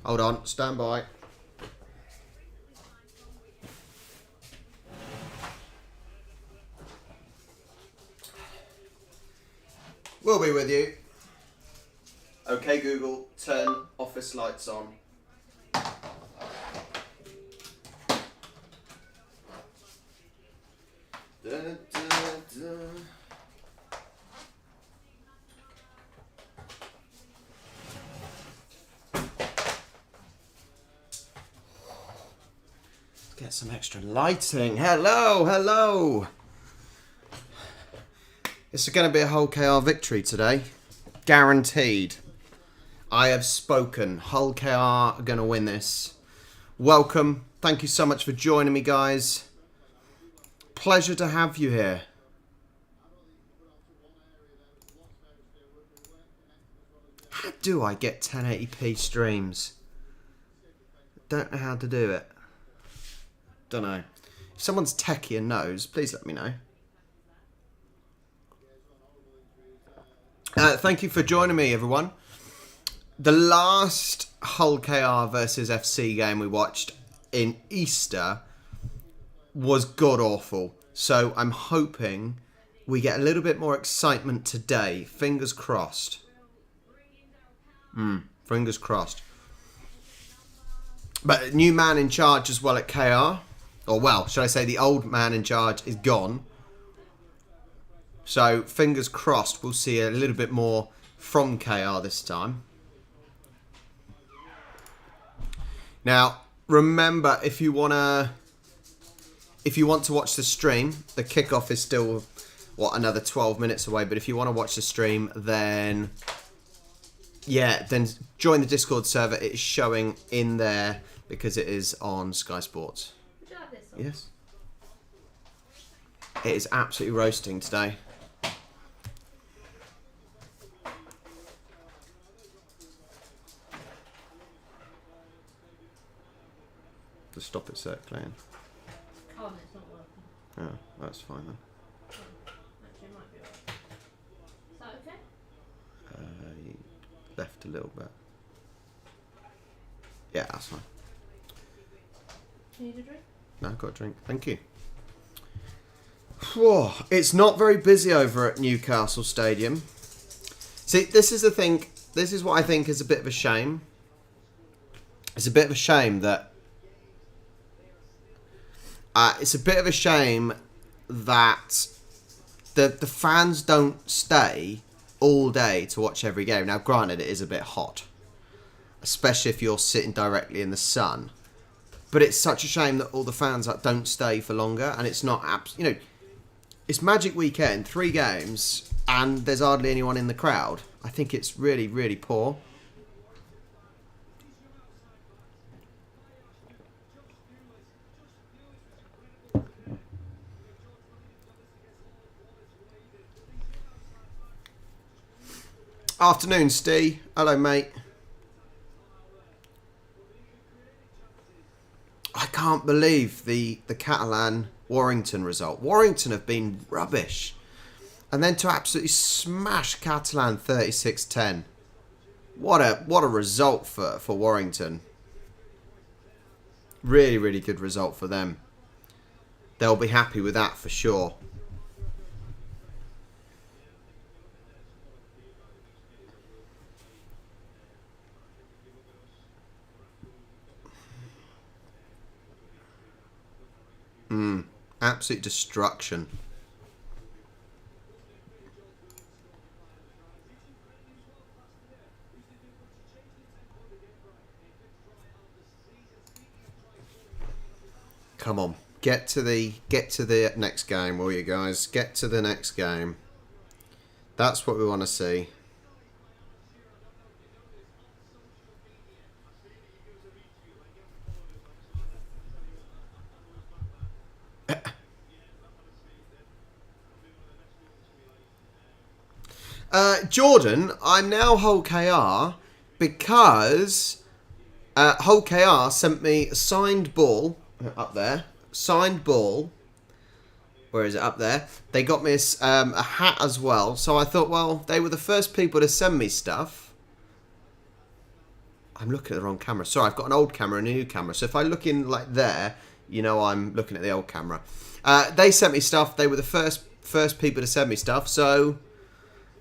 Hold on, stand by. We'll be with you. Okay, Google, turn office lights on. Da, da, da. Get some extra lighting. Hello, hello. It's going to be a Hull KR victory today. Guaranteed. I have spoken. Hull KR are going to win this. Welcome. Thank you so much for joining me, guys. Pleasure to have you here. How do I get 1080p streams? Don't know how to do it. Don't know. If someone's techie and knows, please let me know. Thank you for joining me, everyone. The last Hull KR versus FC game we watched in Easter was god-awful. So I'm hoping we get a little bit more excitement today. Fingers crossed. Fingers crossed. But new man in charge as well at KR. Or well, should I say the old man in charge is gone. So fingers crossed we'll see a little bit more from KR this time. Now, remember, if you want to watch the stream, the kickoff is still, another 12 minutes away. But if you want to watch the stream, then join the Discord server. It is showing in there because it is on Sky Sports. Would you like this one? Yes. It is absolutely roasting today. To stop it circulating. Oh, no, it's not working. Oh, that's fine then. Actually, it might be alright. Is that okay? Left a little bit. Yeah, that's fine. Do you need a drink? No, I've got a drink. Thank you. Whoa, it's not very busy over at Newcastle Stadium. See, this is the thing. This is what I think is a bit of a shame. It's a bit of a shame that the fans don't stay all day to watch every game. Now, granted, it is a bit hot, especially if you're sitting directly in the sun. But it's such a shame that all the fans don't stay for longer, and it's not it's Magic Weekend, 3 games, and there's hardly anyone in the crowd. I think it's really, really poor. Afternoon, Steve. Hello, mate. I can't believe the Catalan Warrington result. Warrington have been rubbish. And then to absolutely smash Catalan 36-10. What a result for Warrington. Really, really good result for them. They'll be happy with that for sure. Absolute destruction. Come on, get to the next game, will you guys? Get to the next game. That's what we want to see. Jordan, I'm now Hull KR because Hull KR sent me a signed ball up there. Signed ball. Where is it? Up there. They got me a hat as well. So I thought, well, they were the first people to send me stuff. I'm looking at the wrong camera. Sorry, I've got an old camera and a new camera. So if I look in like there, you know I'm looking at the old camera. They sent me stuff. They were the first people to send me stuff. So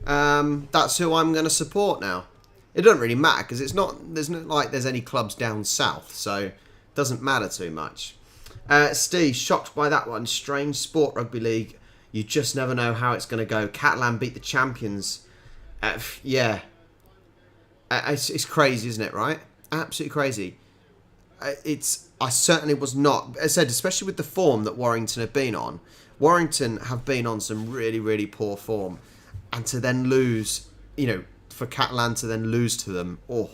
that's who I'm going to support now. It doesn't really matter because there's not like there's any clubs down south. So it doesn't matter too much. Steve, shocked by that one. Strange sport, rugby league. You just never know how it's going to go. Catalan beat the champions. Yeah. It's crazy, isn't it, right? Absolutely crazy. I certainly was not... As I said, especially with the form that Warrington have been on. Warrington have been on some really, really poor form. And to then lose, you know, for Catalan to then lose to them. Oh,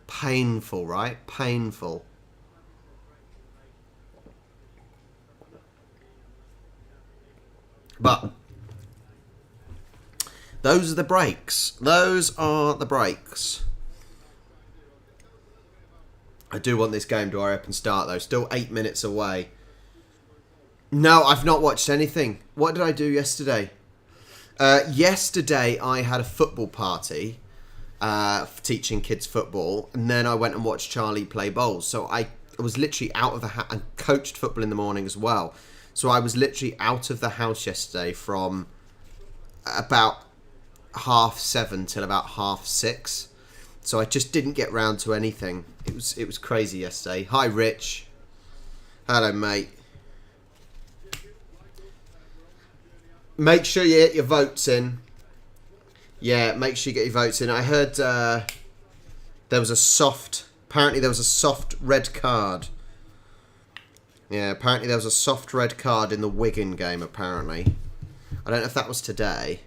painful, right? Painful. But those are the breaks. Those are the breaks. I do want this game to hurry up and start though. Still 8 minutes away. No, I've not watched anything. What did I do yesterday? Yesterday I had a football party teaching kids football, and then I went and watched Charlie play bowls. So I was literally out of the house and coached football in the morning as well. So I was literally out of the house yesterday from about 7:30 till about 6:30. So I just didn't get round to anything. It was crazy yesterday. Hi, Rich. Hello, mate. Make sure you get your votes in. Yeah, make sure you get your votes in. I heard there was a soft... Apparently there was a soft red card. Yeah, apparently there was a soft red card in the Wigan game, apparently. I don't know if that was today.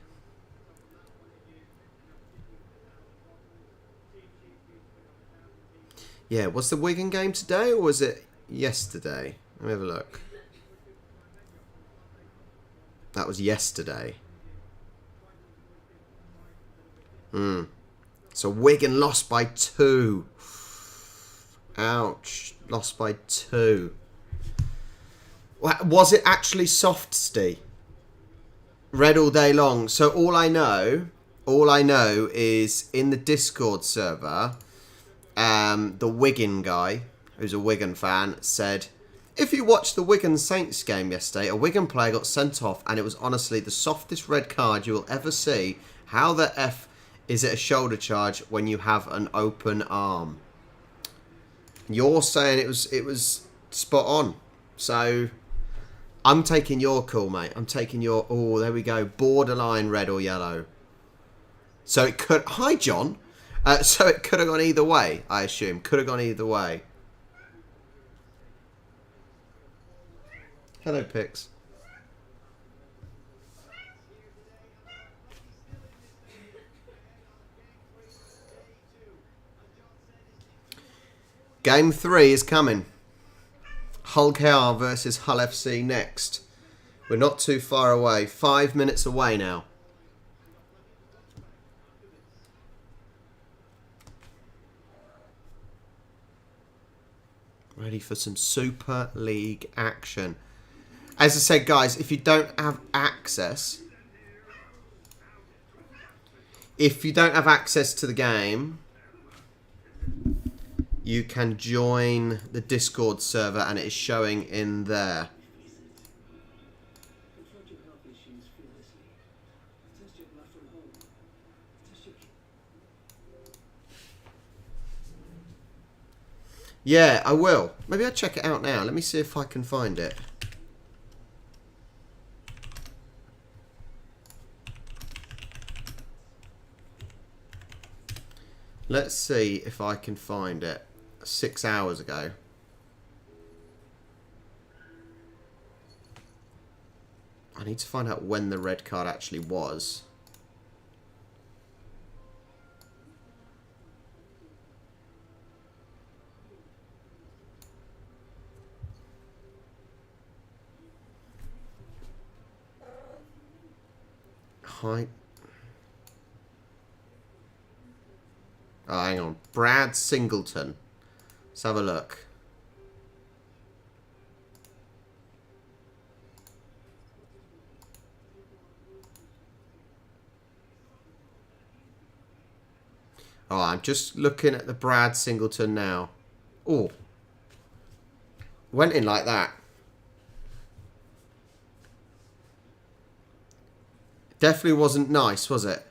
Yeah, was the Wigan game today or was it yesterday? Let me have a look. That was yesterday. So Wigan lost by 2. Ouch. Lost by 2. Was it actually soft, Steve? Red all day long. So all I know is in the Discord server, the Wigan guy, who's a Wigan fan, said, if you watched the Wigan Saints game yesterday, a Wigan player got sent off and it was honestly the softest red card you will ever see. How the F is it a shoulder charge when you have an open arm? You're saying it was spot on. So I'm taking your call, mate. I'm taking your... Oh, there we go. Borderline red or yellow. So it could... Hi, John. So it could have gone either way, I assume. Could have gone either way. Hello, Pix. Game 3 is coming. Hull KR versus Hull FC next. We're not too far away. 5 minutes away now. Ready for some Super League action. As I said, guys, if you don't have access... to the game... You can join the Discord server and it is showing in there. Yeah, I will. Maybe I'll check it out now. Let me see if I can find it. Let's see if I can find it. 6 hours ago. I need to find out when the red card actually was. Hi. Oh, hang on. Brad Singleton. Let's have a look. Oh, I'm just looking at the Brad Singleton now. Oh. Went in like that. Definitely wasn't nice, was it?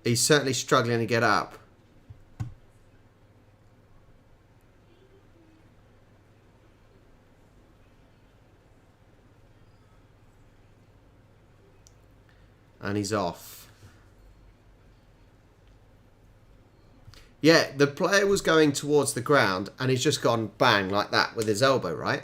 He's certainly struggling to get up. And he's off. Yeah, the player was going towards the ground and he's just gone bang like that with his elbow, right?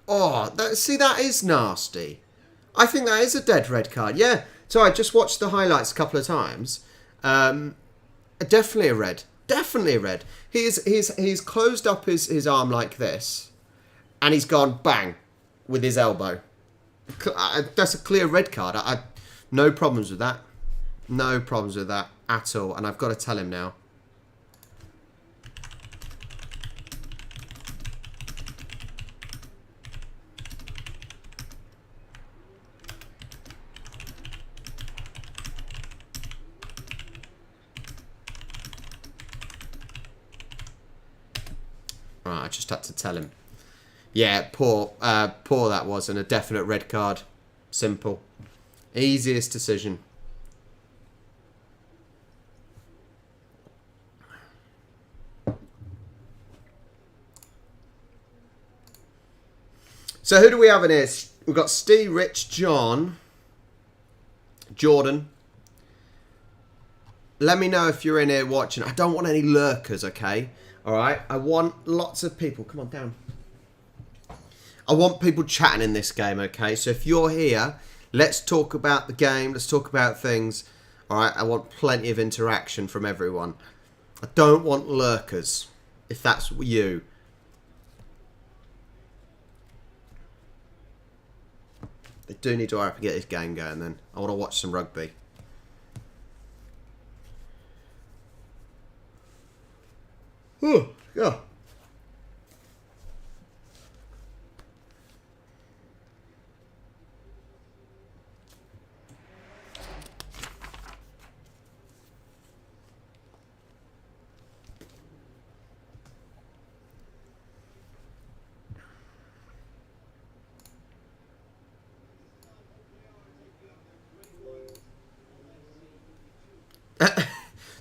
Oh, see, that is nasty. I think that is a dead red card. Yeah. So I just watched the highlights a couple of times. Definitely a red. Definitely a red. He's closed up his arm like this, and he's gone bang with his elbow. That's a clear red card. No problems with that. No problems with that at all. And I've got to tell him now. Right, I just had to tell him. Yeah, poor that was, and a definite red card. Simple. Easiest decision. So who do we have in here? We've got Steve, Rich, John, Jordan. Let me know if you're in here watching. I don't want any lurkers, okay? Alright? I want lots of people. Come on, down. I want people chatting in this game, okay? So if you're here, let's talk about the game. Let's talk about things. Alright? I want plenty of interaction from everyone. I don't want lurkers, if that's you. They do need to hurry up and get this game going then. I want to watch some rugby. Oh, yeah.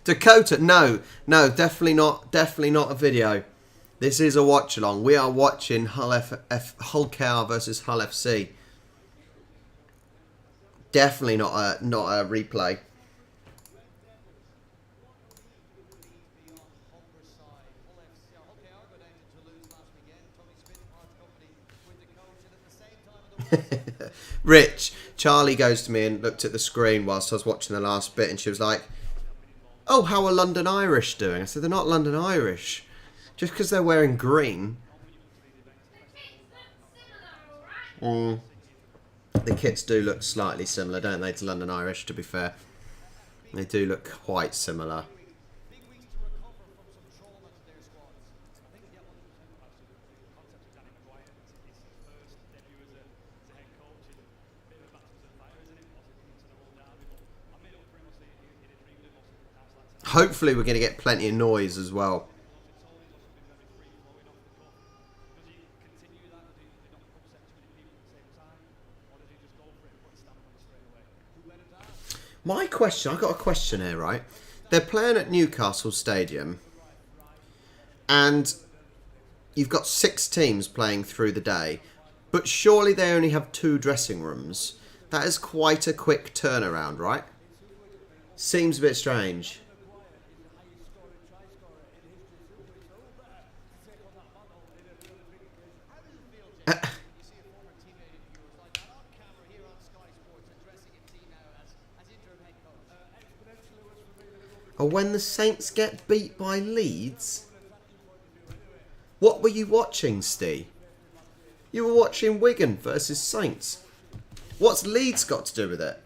Dakota, no, definitely not a video. This is a watch along. We are watching Hull KR versus Hull FC. Definitely not a replay. Rich, Charlie goes to me and looked at the screen whilst I was watching the last bit, and she was like, "Oh, how are London Irish doing?" I said, "They're not London Irish. Just because they're wearing green." The kits do look slightly similar, don't they, to London Irish, to be fair. They do look quite similar. Hopefully we're going to get plenty of noise as well. My question, I've got a question here, right? They're playing at Newcastle Stadium, and you've got 6 teams playing through the day, but surely they only have 2 dressing rooms. That is quite a quick turnaround, right? Seems a bit strange. Or when the Saints get beat by Leeds? What were you watching, Steve? You were watching Wigan versus Saints. What's Leeds got to do with it?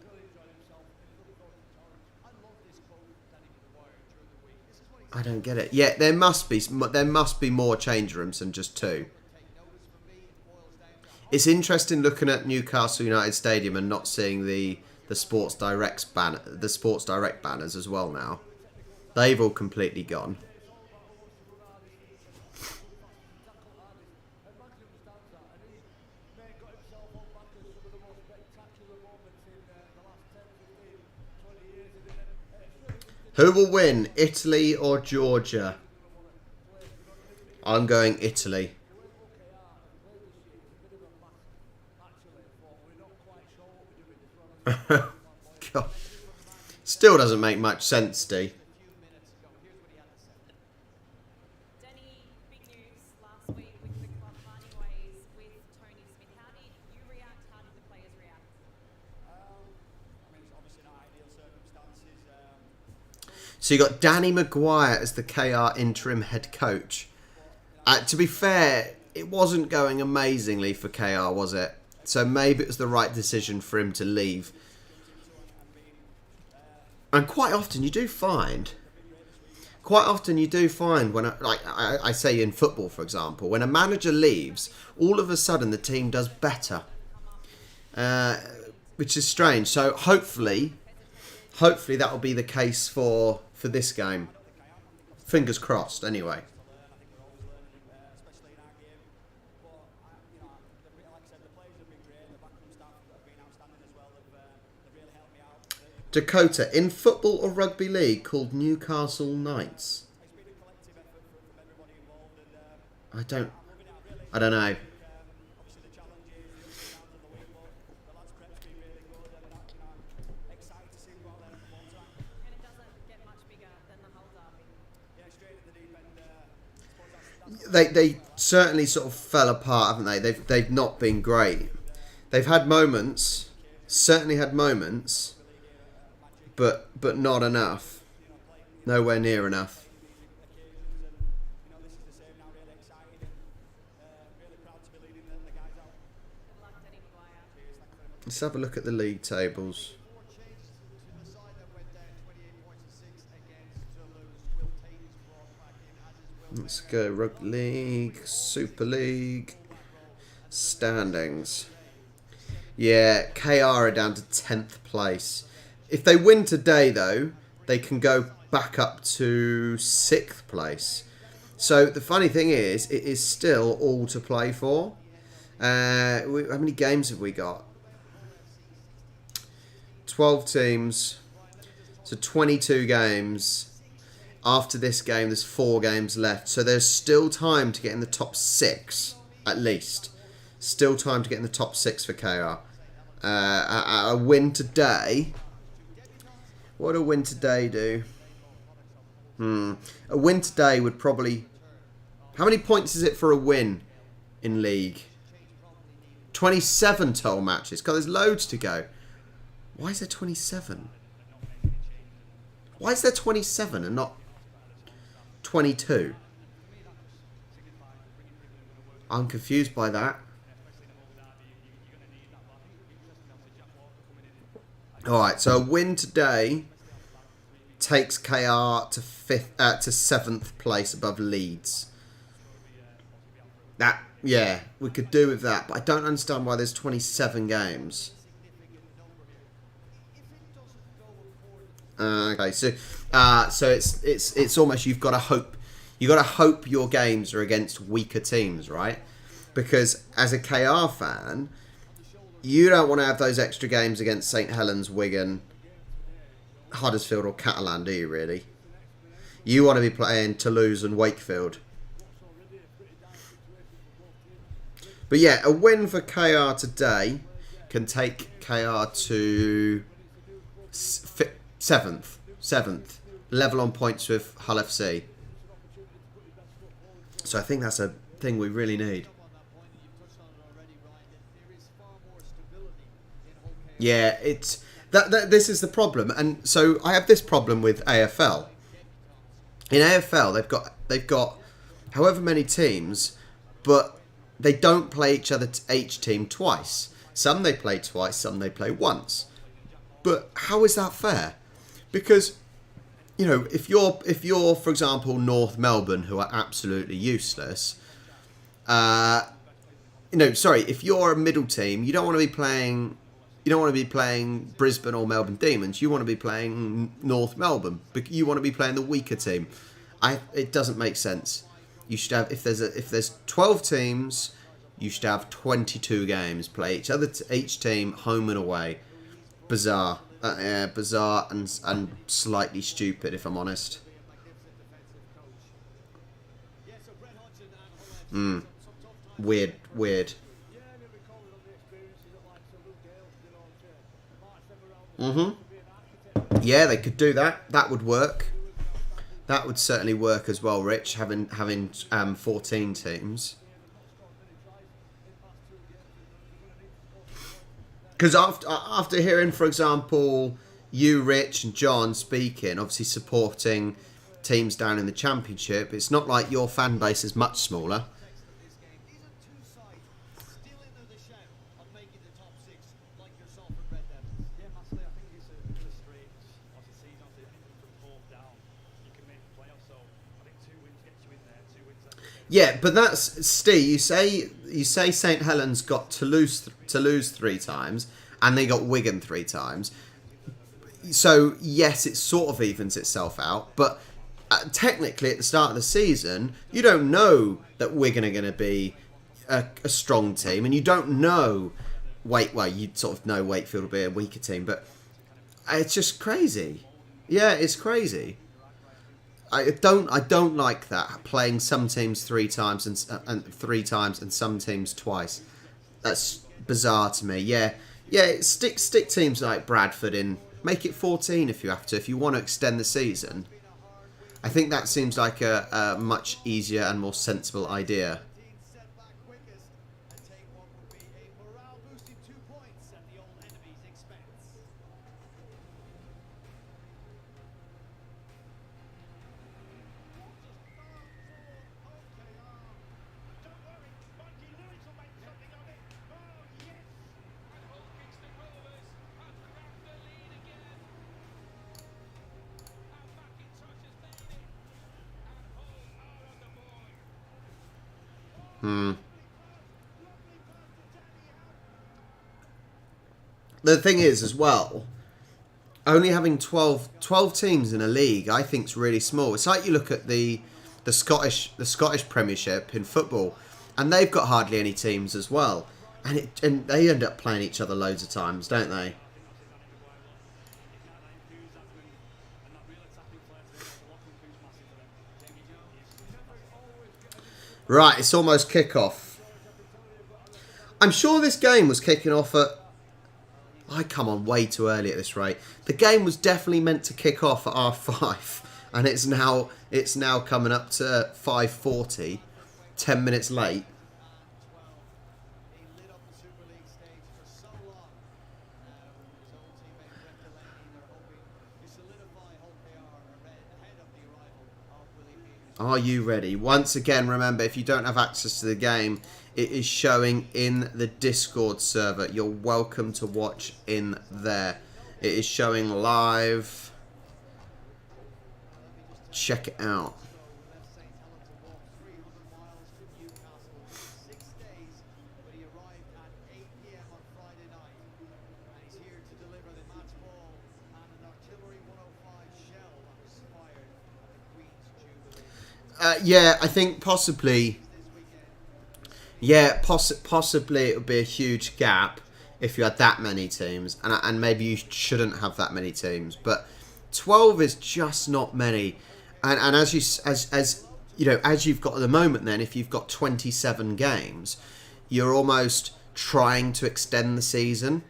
I don't get it. Yeah, there must be more change rooms than just 2. It's interesting looking at Newcastle United Stadium and not seeing the Sports Direct banners as well now. They've all completely gone. Who will win, Italy or Georgia? I'm going Italy. God. Still doesn't make much sense, Steve. Danny, big news last week with the club parting ways with Tony Smith. How did you react? How did the players react? Obviously not ideal circumstances. So you got Danny Maguire as the KR interim head coach. To be fair, it wasn't going amazingly for KR, was it? So maybe it was the right decision for him to leave. And quite often you do find when, I say in football, for example, when a manager leaves, all of a sudden the team does better. Which is strange. So hopefully that will be the case for this game. Fingers crossed, anyway. Especially in our game. But, like I said, the players have been great. The backroom staff have been outstanding as well. They've really helped me out. Dakota, in football or rugby league called Newcastle Knights? It's been a collective effort from everybody involved. And I don't know. obviously the challenges down to the week, but the lads' prep's been really good. And I'm excited to see what they're perform tonight. And it doesn't get much bigger than the whole derby. Yeah, straight at the deep end. I suppose that's They certainly sort of fell apart, haven't they? They've not been great. They've had moments, certainly had moments, but not enough. Nowhere near enough. this is the same now. Really excited and really proud to be leading the guys out. Good luck, Danny Maguire. Let's have a look at the league tables. Let's go Rugby League, Super League, standings. Yeah, KR are down to 10th place. If they win today, though, they can go back up to 6th place. So the funny thing is, it is still all to play for. How many games have we got? 12 teams. So 22 games. After this game, there's 4 games left. So there's still time to get in the top 6, at least. Still time to get in the top 6 for KR. A win today. What would a win today do? A win today would probably... How many points is it for a win in league? 27 total matches. God, there's loads to go. Why is there 27? Why is there 27 and not 22? I'm confused by that. Alright, so a win today takes KR to 7th place above Leeds. Yeah, we could do with that, but I don't understand why there's 27 games. Okay, so it's almost you've got to hope your games are against weaker teams, right? Because as a KR fan, you don't want to have those extra games against St Helens, Wigan, Huddersfield or Catalan, do you really? You want to be playing Toulouse and Wakefield. But yeah, a win for KR today can take KR to 7th. Level on points with Hull FC. So I think that's a thing we really need. Yeah, it's this is the problem, and so I have this problem with AFL. In AFL, they've got however many teams, but they don't play each team twice. Some they play twice, some they play once. But how is that fair? Because you know, if you're for example North Melbourne, who are absolutely useless, if you're a middle team, you don't want to be playing. You don't want to be playing Brisbane or Melbourne Demons. You want to be playing North Melbourne. You want to be playing the weaker team. It doesn't make sense. You should have if there's 12 teams, you should have 22 games. Play each team home and away. Bizarre, bizarre and slightly stupid, if I'm honest. Weird. Yeah, they could do that. That would work. That would certainly work as well, Rich, having 14 teams. Because after hearing, for example, you, Rich, and John speaking, obviously supporting teams down in the Championship, it's not like your fan base is much smaller. Yeah, but that's Steve. You say St Helens got Toulouse 3 times, and they got Wigan 3 times. So yes, it sort of evens itself out. But technically, at the start of the season, you don't know that Wigan are going to be a strong team, and you don't know. You sort of know Wakefield will be a weaker team, but it's just crazy. Yeah, it's crazy. I don't like that, playing some teams 3 times and 3 times and some teams twice. That's bizarre to me. Yeah. Stick teams like Bradford in. Make it 14 if you have to. If you want to extend the season, I think that seems like a much easier and more sensible idea. The thing is, as well, only having 12 teams in a league, I think, is really small. It's like you look at the Scottish Premiership in football, and they've got hardly any teams as well, and they end up playing each other loads of times, don't they? Right, it's almost kick-off. I'm sure this game was kicking off at... I come on way too early at this rate. The game was definitely meant to kick off at R5, and it's now coming up to 5:40, 10 minutes late. Are you ready? Once again, remember, if you don't have access to the game, it is showing in the Discord server. You're welcome to watch in there. It is showing live. Check it out. Yeah, I think possibly. Yeah, possibly it would be a huge gap if you had that many teams, and maybe you shouldn't have that many teams. But 12 is just not many, and as you've got at the moment, then if you've got 27 games, you're almost trying to extend the season,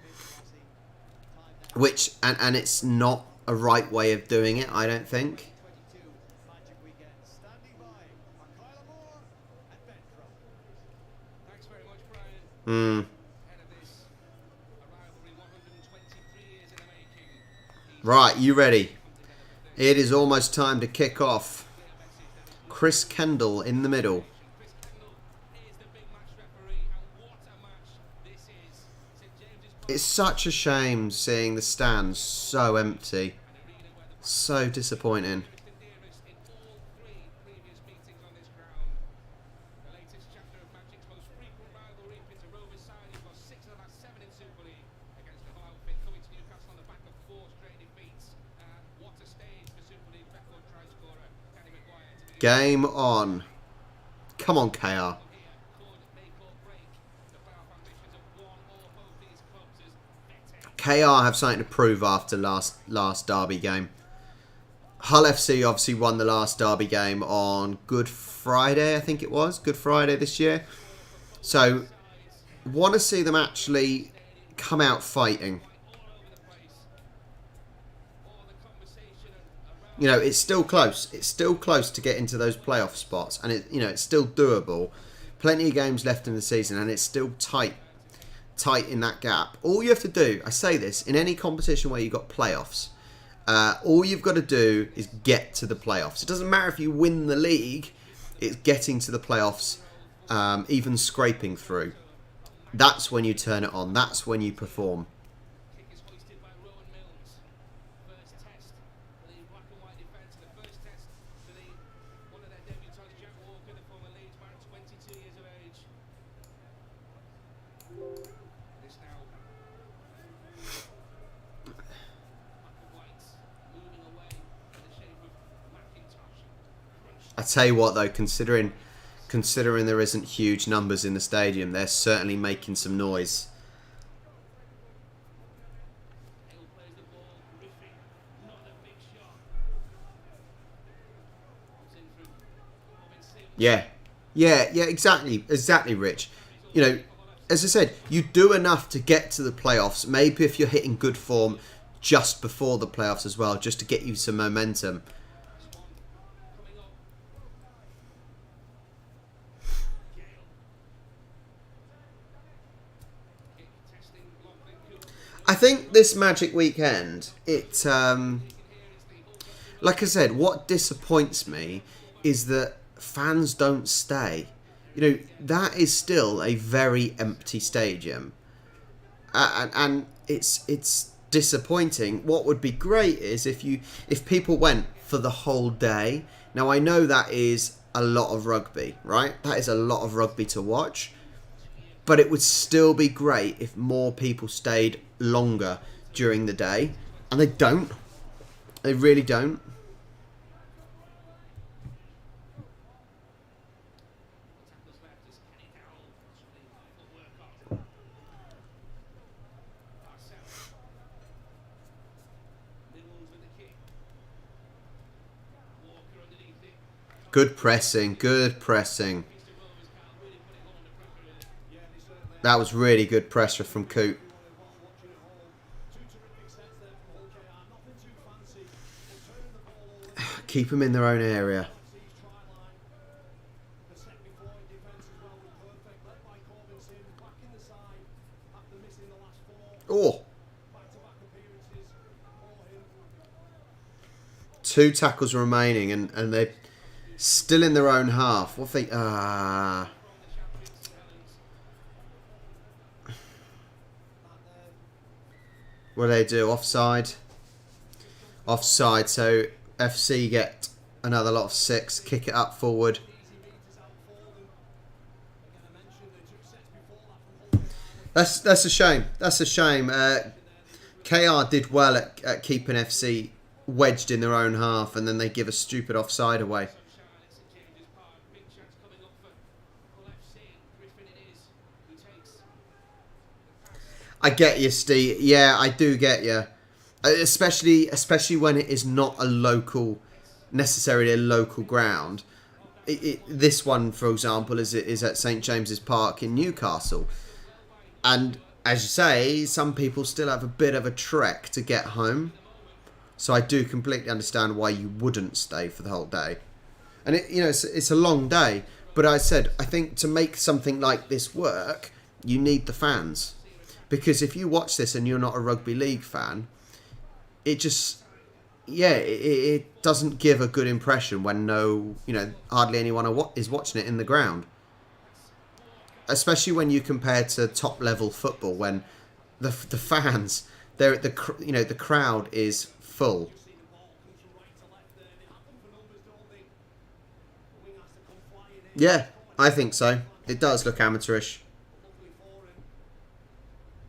which and it's not a right way of doing it, I don't think. Right, you ready? It is almost time to kick off. Chris Kendall in the middle. It's such a shame seeing the stands so empty. So disappointing. Game on. Come on, KR. KR have something to prove after last derby game. Hull FC obviously won the last derby game on Good Friday, I think it was. Good Friday this year. So, want to see them actually come out fighting. You know, it's still close. It's still close to get into those playoff spots. And, it's still doable. Plenty of games left in the season. And it's still tight in that gap. All you have to do, I say this, in any competition where you've got playoffs, all you've got to do is get to the playoffs. It doesn't matter if you win the league. It's getting to the playoffs, even scraping through. That's when you turn it on. That's when you perform. I tell you what, though, considering there isn't huge numbers in the stadium, they're certainly making some noise. Yeah, exactly, Rich. As I said, you do enough to get to the playoffs. Maybe if you're hitting good form just before the playoffs as well, just to get you some momentum. I think this Magic Weekend, like I said, what disappoints me is that fans don't stay. That is still a very empty stadium. And it's disappointing. What would be great is if people went for the whole day. Now, I know that is a lot of rugby, right? That is a lot of rugby to watch. But it would still be great if more people stayed longer during the day. And they don't. They really don't. Good pressing, good pressing. That was really good pressure from Coop. Keep them in their own area. Oh. 2 tackles remaining and they're still in their own half. What if they... What do they do? Offside. Offside. So FC get another lot of 6. Kick it up forward. That's a shame. That's a shame. KR did well at keeping FC wedged in their own half, and then they give a stupid offside away. I get you, Steve. Yeah, I do get you. Especially when it is not necessarily a local ground. This one, for example, is at St James's Park in Newcastle. And as you say, some people still have a bit of a trek to get home. So I do completely understand why you wouldn't stay for the whole day. And it's a long day. But I think to make something like this work, you need the fans. Because if you watch this and you're not a rugby league fan, it doesn't give a good impression when hardly anyone is watching it in the ground. Especially when you compare to top level football, when the fans, the crowd is full. Yeah, I think so. It does look amateurish. Luckily for him,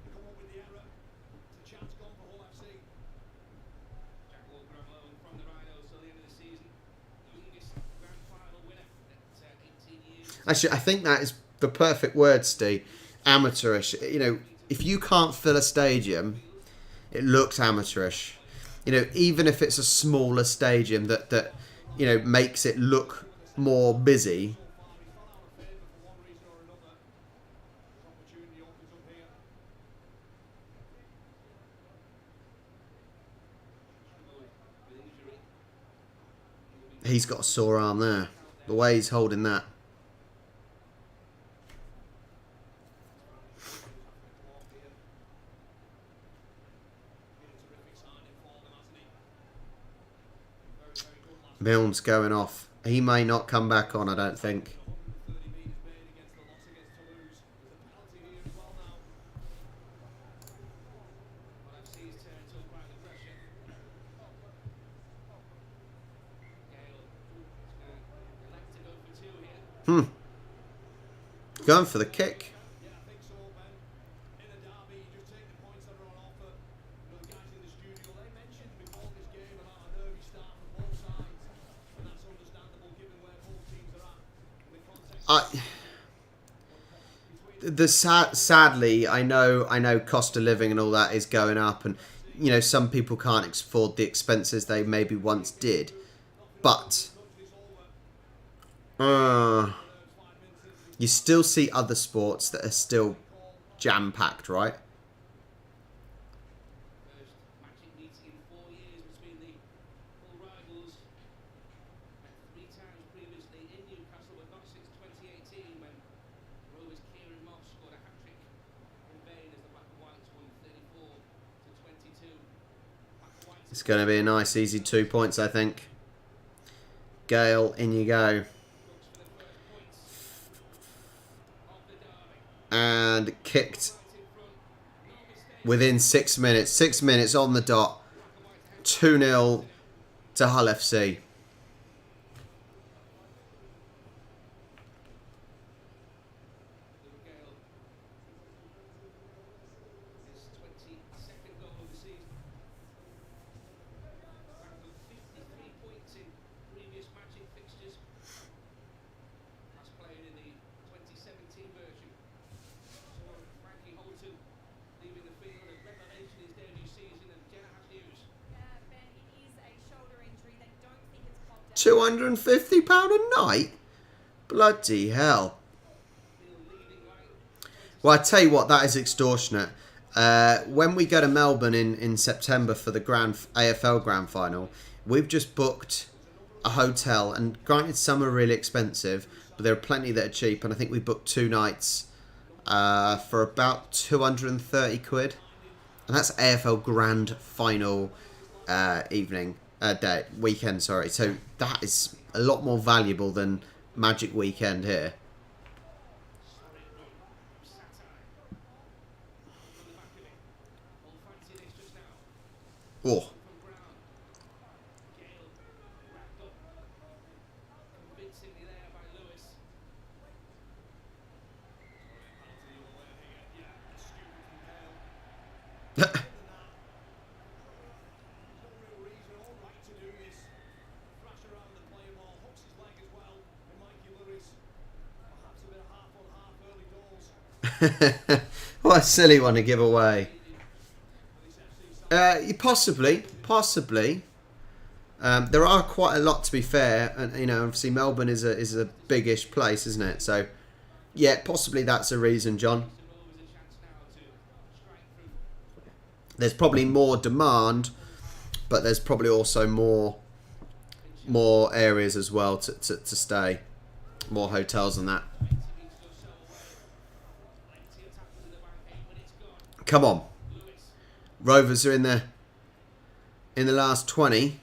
they come up with the error. It's a chance gone for Hull FC. Jack Walker on loan from the Rhinos till the end of the season. Youngest grand final winner at 18 years. Actually, I think that is the perfect word, Steve. Amateurish. You know, if you can't fill a stadium, it looks amateurish. You know, even if it's a smaller stadium that you know makes it look more busy. He's got a sore arm there. The way he's holding that. Milne's going off. He may not come back on, I don't think. 30 metres made against the loss against Toulouse. There's a penalty here as well now. Well, FC's turn to apply the pressure. Gale elect to go for 2 here. Going for the kick. Yeah, I think so, Ben. In a derby, you just take the points that are on offer. You know, the guys in the studio, they mentioned before this game about a nervy start from both sides. And that's understandable given where both teams are at. In the context Sadly, I know cost of living and all that is going up, and you know some people can't afford the expenses they maybe once did, but you still see other sports that are still jam-packed, right? First matching meeting in 4 years between the Hull rivals. Met 3 times previously in Newcastle, but not since 2018 when Rovers' Kieran Moss scored a hat-trick in vain as the Black and Whites won 34-22. Black and Whites It's going to be a nice, easy 2 points, I think. Gale, in you go. And kicked within 6 minutes. 6 minutes on the dot. 2-0 to Hull FC. Gale, his 22nd goal of the season. Ranked with 53 points in previous matching fixtures. Last played in the 2017 version. Saw Frankie Holton leaving the field as revelation his debut season, and Jenna has news. Ben, it is a shoulder injury. They don't think it's popped out. £250 a night? Bloody hell. Well, I tell you what, that is extortionate. When we go to Melbourne in September for the AFL Grand Final, we've just booked a hotel, and granted some are really expensive, but there are plenty that are cheap, and I think we booked 2 nights for about 230 quid. And that's AFL Grand Final weekend, sorry. So that is a lot more valuable than Magic Weekend here. Oh. Convincingly there by Lewis. no real reason or right to do this. Thrash around the play ball, hooks his leg as well. And Mikey Lewis, perhaps a bit of half on half early doors. What a silly one to give away. Possibly. There are quite a lot, to be fair, and you know, obviously Melbourne is a biggish place, isn't it? So, yeah, possibly that's a reason, John. There's probably more demand, but there's probably also more areas as well to stay, more hotels and that. Come on, Rovers are in the last 20.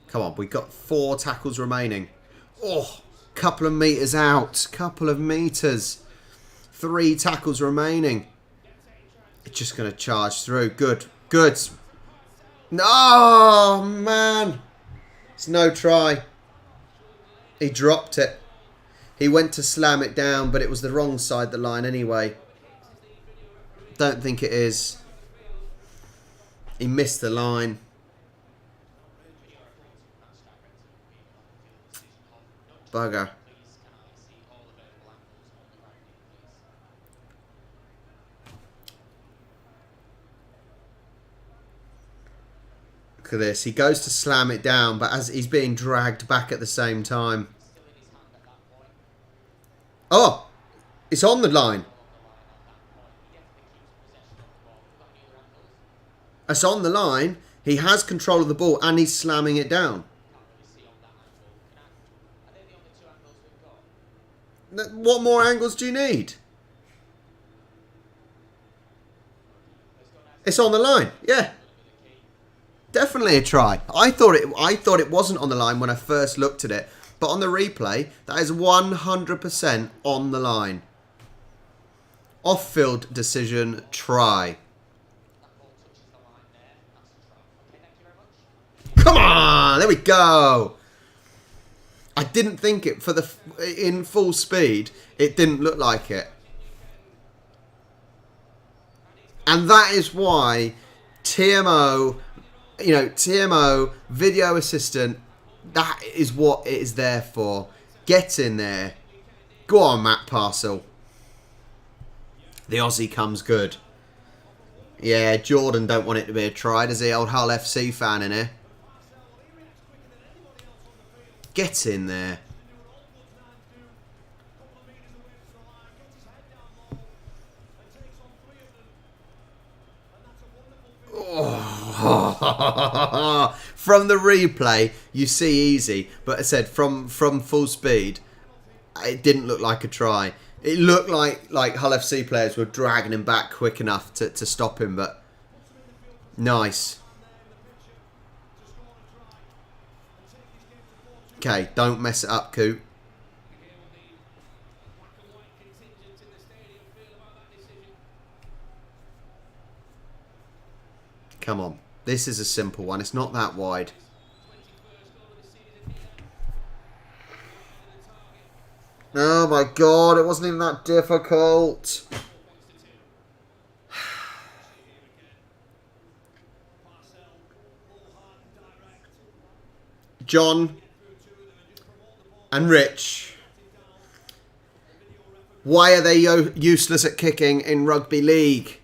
Come on, we've got 4 tackles remaining. Oh, couple of metres out. Couple of metres. 3 tackles remaining. It's just going to charge through. Good. No, man. It's no try. He dropped it. He went to slam it down, but it was the wrong side of the line anyway. Don't think it is. He missed the line. Bugger. Look at this. He goes to slam it down, but as he's being dragged back at the same time. Oh! It's on the line. It's on the line. He has control of the ball and he's slamming it down. What more angles do you need? It's on the line. Yeah. Definitely a try. I thought it wasn't on the line when I first looked at it, but on the replay, that is 100% on the line. Off-field decision, try. Come on, there we go. I didn't think it in full speed. It didn't look like it, and that is why TMO, TMO video assistant. That is what it is there for. Get in there. Go on, Matt Parcel. The Aussie comes good. Yeah, Jordan don't want it to be a try, does he? Old Hull FC fan in here. Get in there. Oh. From the replay, you see easy, but I said from full speed, it didn't look like a try. It looked like Hull FC players were dragging him back quick enough to stop him, but nice. Okay, don't mess it up, Coop. Come on. This is a simple one. It's not that wide. Oh my god, it wasn't even that difficult. John and Rich. Why are they useless at kicking in Rugby League?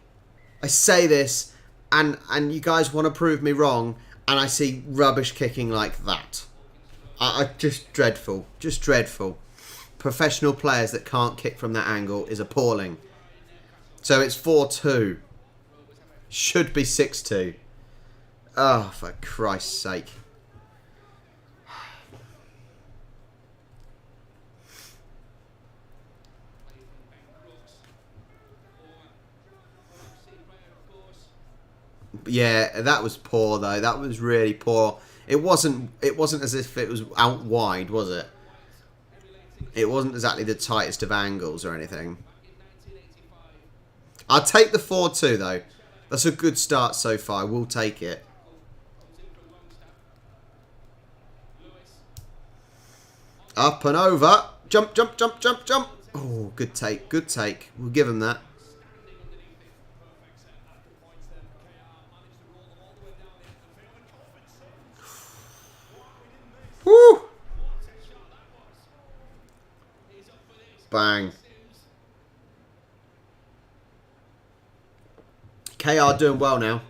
I say this and you guys want to prove me wrong, and I see rubbish kicking like that. I just dreadful. Just dreadful. Professional players that can't kick from that angle is appalling. So it's 4-2. Should be 6-2. Oh, for Christ's sake. Yeah, that was poor though. That was really poor. It wasn't as if it was out wide, was it? It wasn't exactly the tightest of angles or anything. I'll take the 4-2 though. That's a good start so far. We'll take it. Up and over. Jump, jump, jump, jump, jump. Oh, good take. Good take. We'll give him that. Woo! Bang. KR doing well now.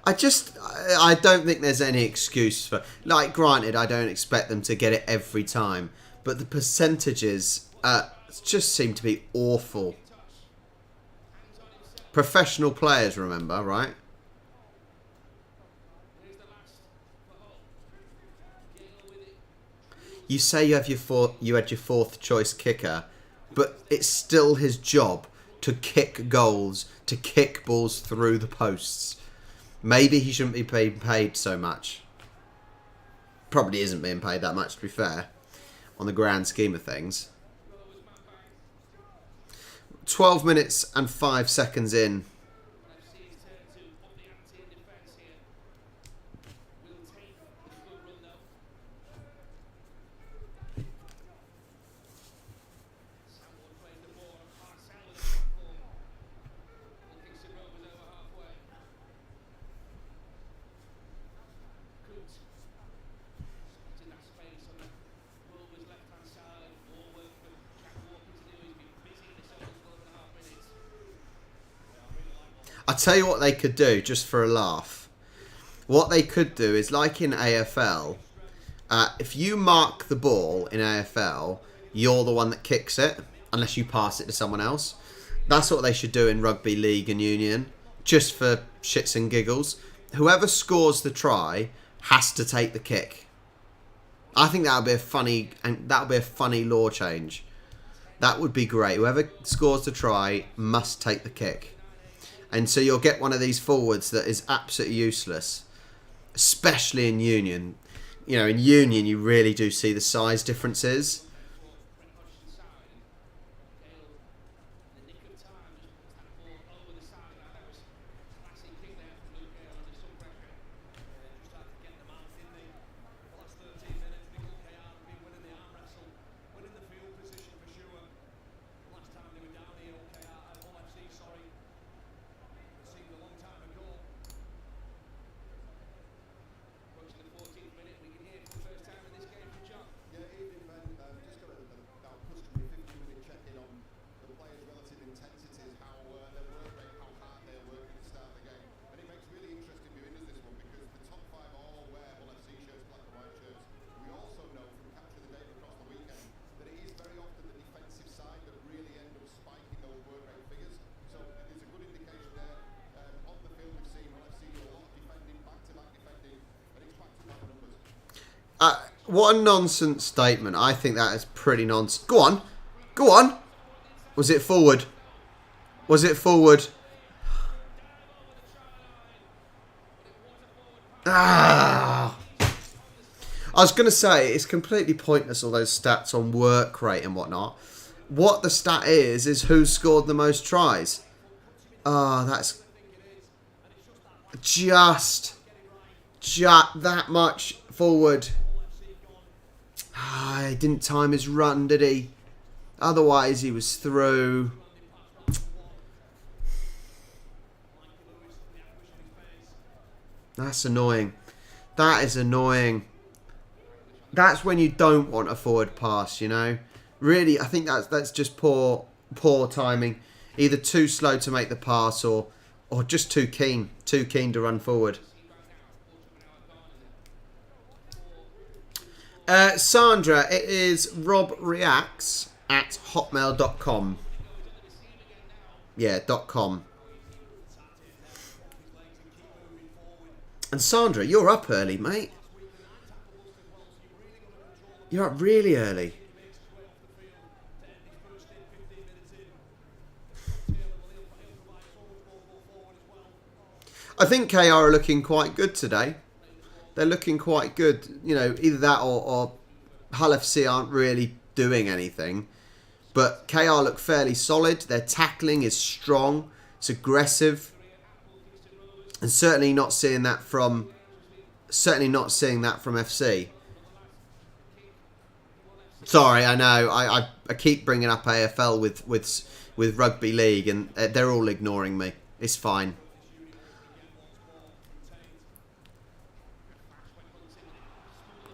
I don't think there's any excuse for... Like, granted, I don't expect them to get it every time. But the percentages just seem to be awful. Professional players, remember, right? You say you had your fourth choice kicker, but it's still his job to kick goals, to kick balls through the posts. Maybe he shouldn't be paid so much. Probably isn't being paid that much, to be fair, on the grand scheme of things. 12 minutes and 5 seconds in. I tell you what they could do, just for a laugh. What they could do is, like in AFL, if you mark the ball in AFL, you're the one that kicks it, unless you pass it to someone else. That's what they should do in Rugby League and Union, just for shits and giggles. Whoever scores the try has to take the kick. I think that would be a funny law change. That would be great. Whoever scores the try must take the kick. And so you'll get one of these forwards that is absolutely useless, especially in Union. You know, in Union, you really do see the size differences. What a nonsense statement. I think that is pretty nonsense. Go on. Go on. Was it forward? Was it forward? Ah. I was going to say, it's completely pointless, all those stats on work rate and whatnot. What the stat is who scored the most tries. Ah, that's just that much forward. He didn't time his run, did he? Otherwise, he was through. That's annoying. That is annoying. That's when you don't want a forward pass, you know? Really, I think that's just poor timing. Either too slow to make the pass or just too keen to run forward. Sandra, it is RobReacts@hotmail.com. Yeah, .com. And Sandra, you're up early, mate. You're up really early. I think KR are looking quite good today. They're looking quite good. You know, either that or Hull FC aren't really doing anything. But KR look fairly solid. Their tackling is strong. It's aggressive. And certainly not seeing that from FC. Sorry, I know. I keep bringing up AFL with Rugby League, and they're all ignoring me. It's fine.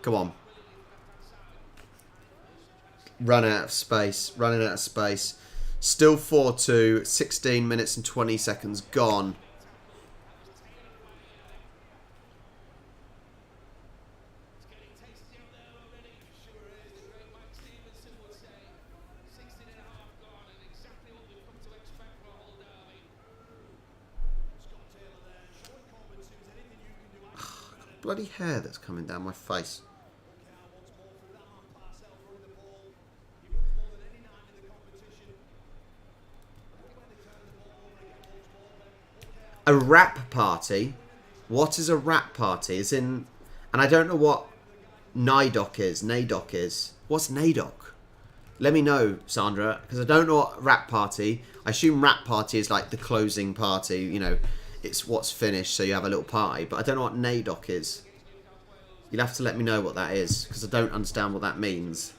Come on. Running out of space. Still 4-2. 16 minutes and 20 seconds gone. Bloody hair that's coming down my face. A rap party? What is a rap party? As in, and I don't know what NAIDOC is. What's NAIDOC? Let me know, Sandra, because I don't know what rap party. I assume rap party is like the closing party, you know. It's what's finished, so you have a little party. But I don't know what NAIDOC is. You'll have to let me know what that is, because I don't understand what that means.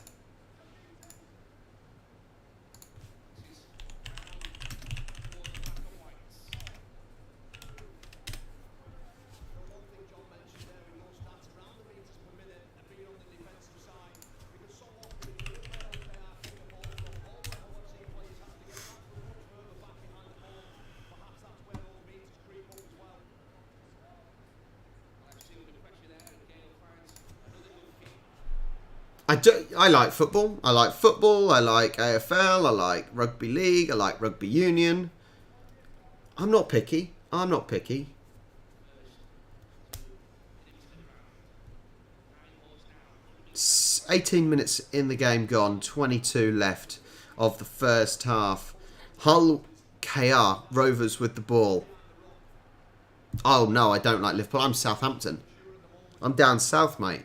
I like football. I like football. I like AFL. I like rugby league. I like rugby union. I'm not picky. I'm not picky. 18 minutes in the game gone. 22 left of the first half. Hull KR Rovers with the ball. Oh no, I don't like Liverpool. I'm Southampton. I'm down south, mate.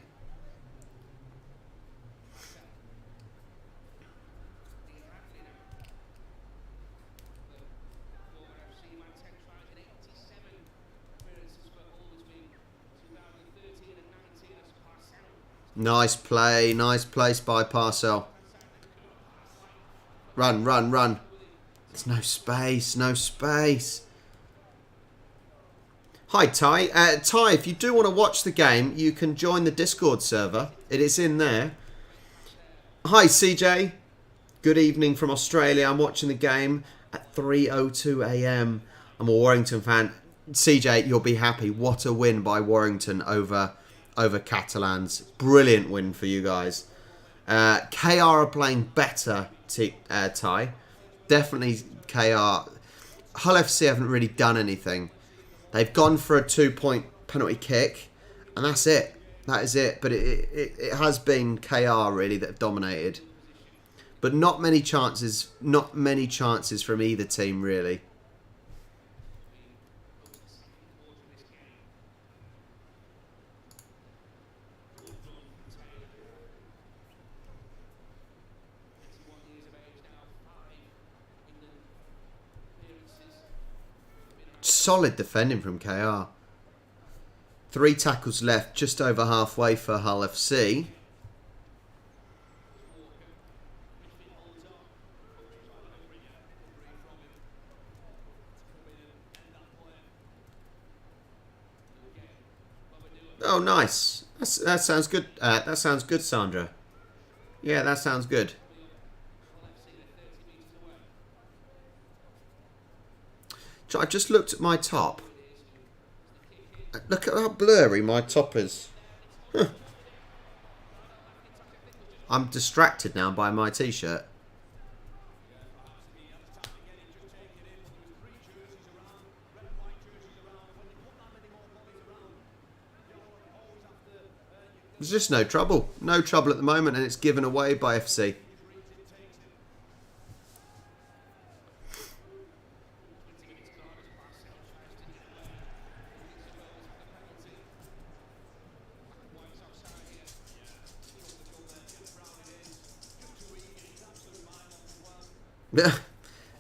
Nice play by Parcell. Run, run, run. There's no space, no space. Hi, Ty. Ty, if you do want to watch the game, you can join the Discord server. It is in there. Hi, CJ. Good evening from Australia. I'm watching the game at 3:02 a.m. I'm a Warrington fan. CJ, you'll be happy. What a win by Warrington over Catalans. Brilliant win for you guys. KR are playing better, Ty. Definitely KR. Hull FC haven't really done anything. They've gone for a 2-point penalty kick, and that's it. That is it. But it has been KR really that have dominated. But not many chances. Not many chances from either team really. Solid defending from KR. 3 tackles left, just over halfway for Hull FC. Oh, nice. That sounds good. That sounds good, Sandra. Yeah, that sounds good. I just looked at my top. Look at how blurry my top is. Huh. I'm distracted now by my t-shirt. There's just no trouble. No trouble at the moment, and it's given away by FC.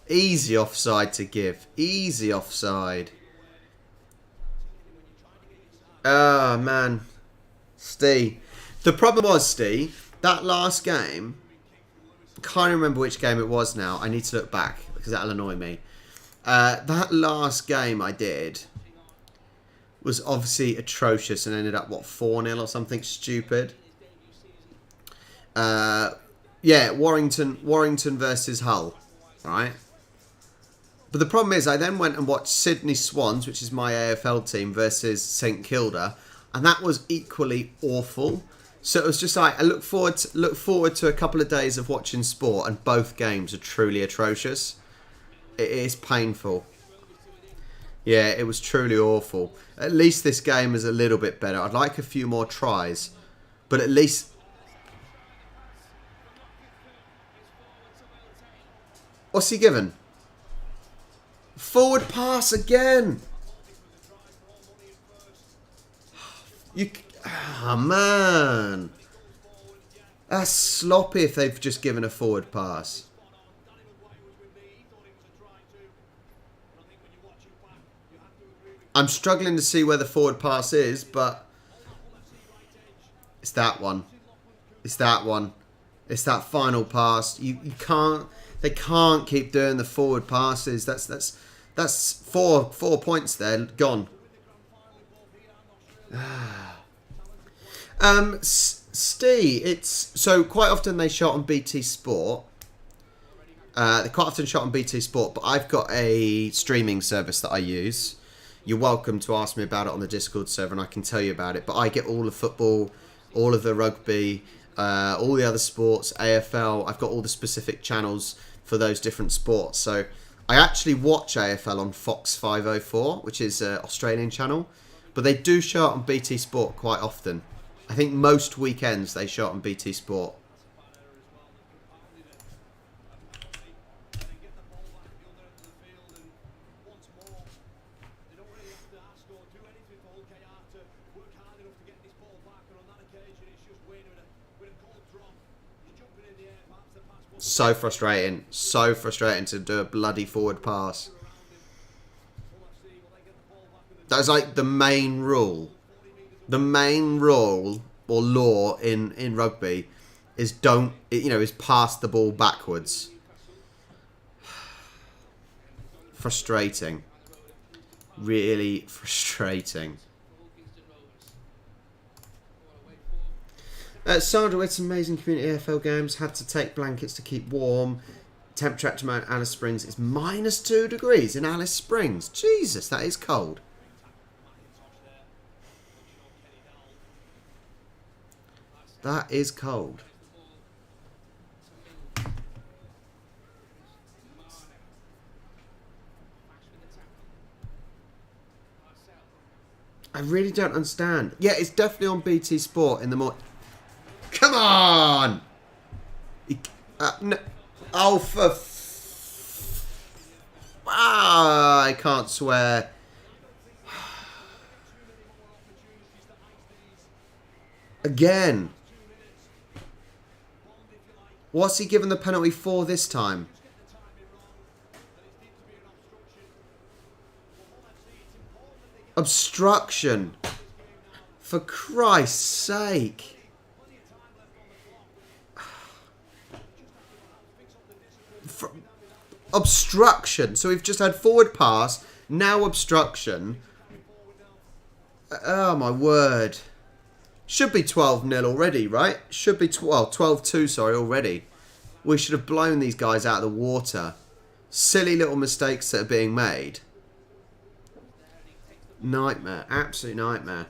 Easy offside to give. Easy offside. Ah, man. Steve. The problem was, Steve, that last game, I can't remember which game it was now. I need to look back because that'll annoy me. That last game I did was obviously atrocious and ended up, what, 4-0 or something stupid? Yeah, Warrington versus Hull, right? But the problem is I then went and watched Sydney Swans, which is my AFL team, versus St Kilda, and that was equally awful. So it was just like I look forward to a couple of days of watching sport, and both games are truly atrocious. It is painful. Yeah, it was truly awful. At least this game is a little bit better. I'd like a few more tries, but at least. What's he given? Forward pass again. Oh, man. That's sloppy if they've just given a forward pass. I'm struggling to see where the forward pass is, but it's that one. It's that one. It's that final pass. You can't. They can't keep doing the forward passes. That's four points there gone. Steve, it's so quite often they shot on BT Sport. They quite often shot on BT Sport, but I've got a streaming service that I use. You're welcome to ask me about it on the Discord server, and I can tell you about it. But I get all the football, all of the rugby, all the other sports, AFL. I've got all the specific channels for those different sports. So I actually watch AFL on Fox 504, which is an Australian channel. But they do show it on BT Sport quite often. I think most weekends they show it on BT Sport. So frustrating. So frustrating to do a bloody forward pass. That's like the main rule. The main rule or law in rugby is is pass the ball backwards. Frustrating. Really frustrating. Sandra, we had some amazing community AFL games. Had to take blankets to keep warm. Temperature at Mount Alice Springs is -2 degrees in Alice Springs. Jesus, that is cold. That is cold. I really don't understand. Yeah, it's definitely on BT Sport in the morning. Come on! No. Oh, I can't swear. Again. What's he given the penalty for this time? Obstruction. For Christ's sake. Obstruction. So we've just had forward pass, now obstruction. Oh my word. Should be 12-0 already, right? Should be 12-2, sorry, already. We should have blown these guys out of the water. Silly little mistakes that are being made. Nightmare. Absolute nightmare.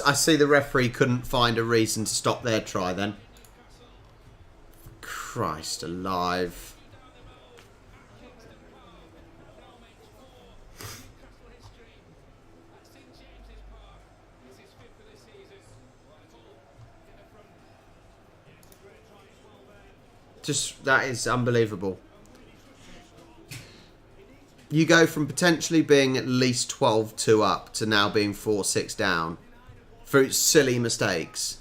I see the referee couldn't find a reason to stop their try then. Christ alive. Just, that is unbelievable. You go from potentially being at least 12-2 up to now being 4-6 down through silly mistakes.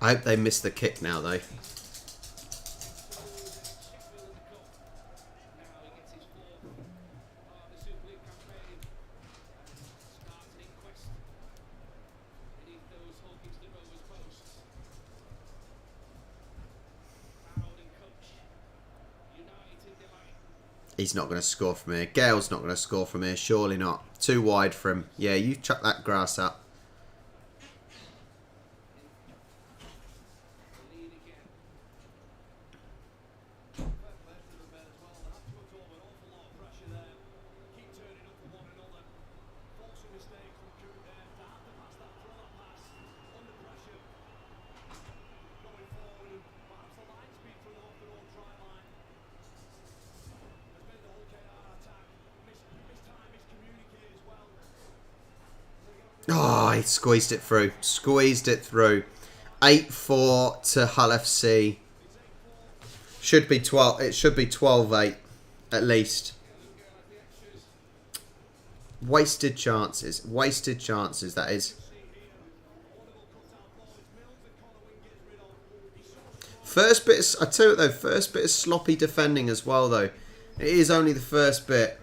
I hope they miss the kick now, though. He's not going to score from here. Gale's not going to score from here. Surely not. Too wide for him. Yeah, you chuck that grass up. Oh, he squeezed it through. Squeezed it through. 8-4 to Hull FC. Should be 12. It should be 12-8. At least. Wasted chances. Wasted chances, that is. First bit, I tell you what though, first bit of sloppy defending as well though. It is only the first bit.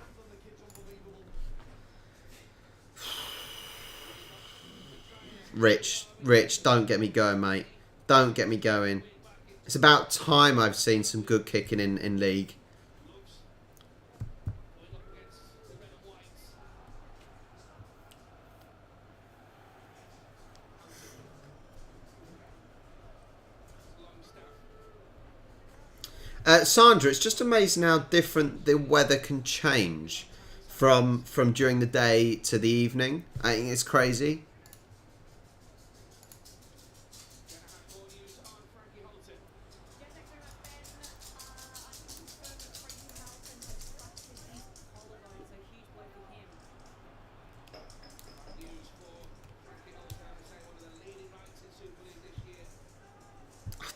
Rich, don't get me going, mate. Don't get me going. It's about time I've seen some good kicking in league. Sandra, it's just amazing how different the weather can change from during the day to the evening. I think it's crazy.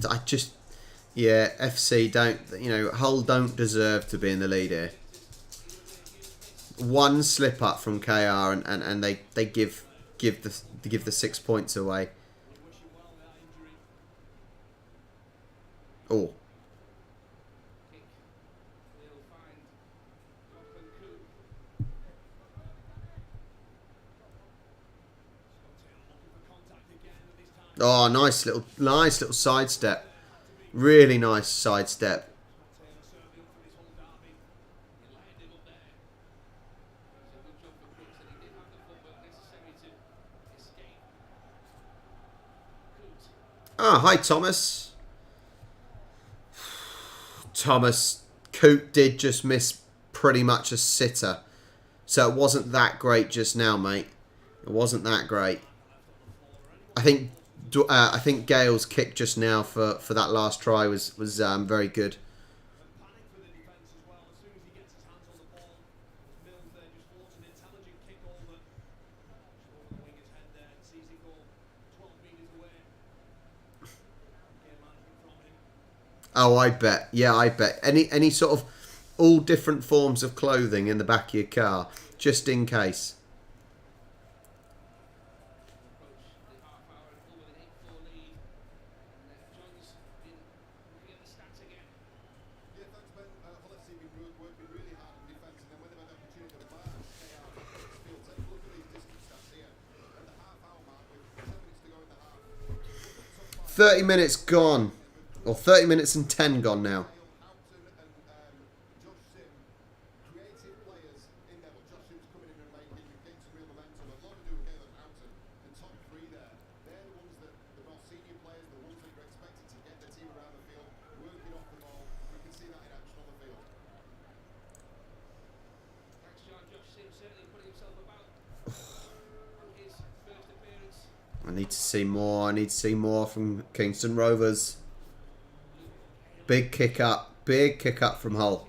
I just, yeah, FC don't, you know, Hull don't deserve to be in the lead here. One slip up from KR and they give the 6 points away. Oh. Oh, nice little sidestep. Really nice sidestep. Ah, hi Thomas. Thomas, Coot did just miss pretty much a sitter. So it wasn't that great just now, mate. It wasn't that great. I think Gale's kick just now for that last try was very good. Oh, I bet. Yeah, I bet. Any sort of all different forms of clothing in the back of your car, just in case. "30 minutes gone." Or 30 minutes and 10 gone now. I need to see more. I need to see more from Kingston Rovers. Big kick up. Big kick up from Hull.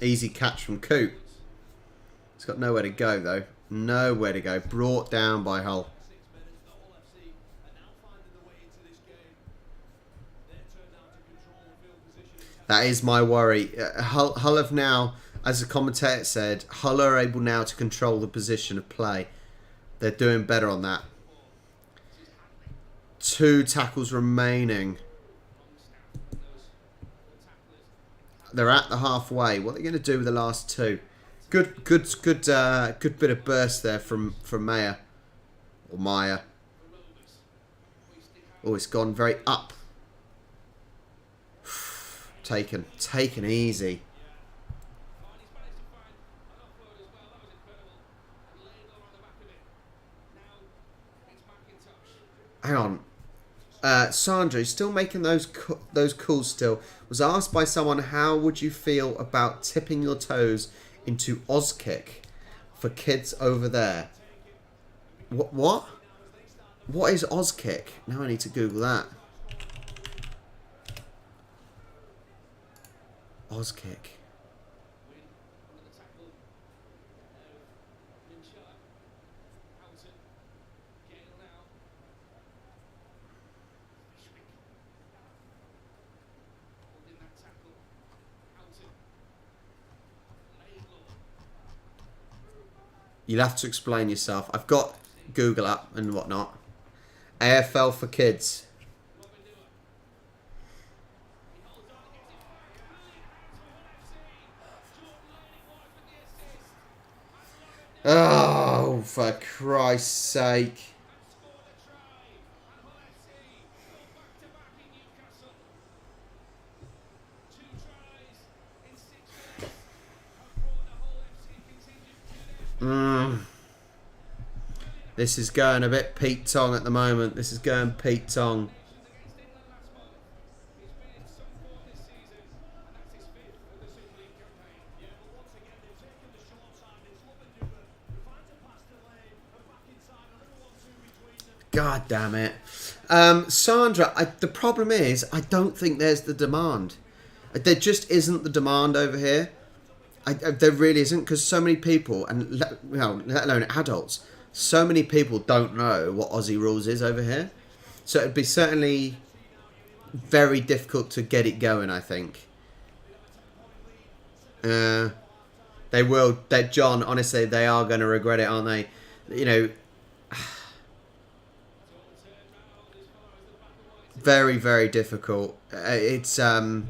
Easy catch from Coot. He's got nowhere to go, though. Nowhere to go. Brought down by Hull. That is my worry. Hull have now, as the commentator said, Hull are able now to control the position of play. They're doing better on that. 2 tackles remaining. They're at the halfway. What are they going to do with the last 2? Good bit of burst there from Mayer or Meyer. Oh, it's gone very up. Taken easy. Hang on. Sandra is still making those calls still. Was asked by someone, how would you feel about tipping your toes into Auskick for kids over there? What? What is Auskick? Now I need to Google that. Auskick. You'll have to explain yourself. I've got Google up and whatnot. AFL for kids. Oh, for Christ's sake. This is going a bit Pete Tong at the moment. This is going Pete Tong. God damn it. Sandra, the problem is, I don't think there's the demand. There just isn't the demand over here. There really isn't, because so many people, and let alone adults, so many people don't know what Aussie rules is over here. So it'd be certainly very difficult to get it going, I think. They will. John, honestly, they are going to regret it, aren't they? You know, very, very difficult. It's, as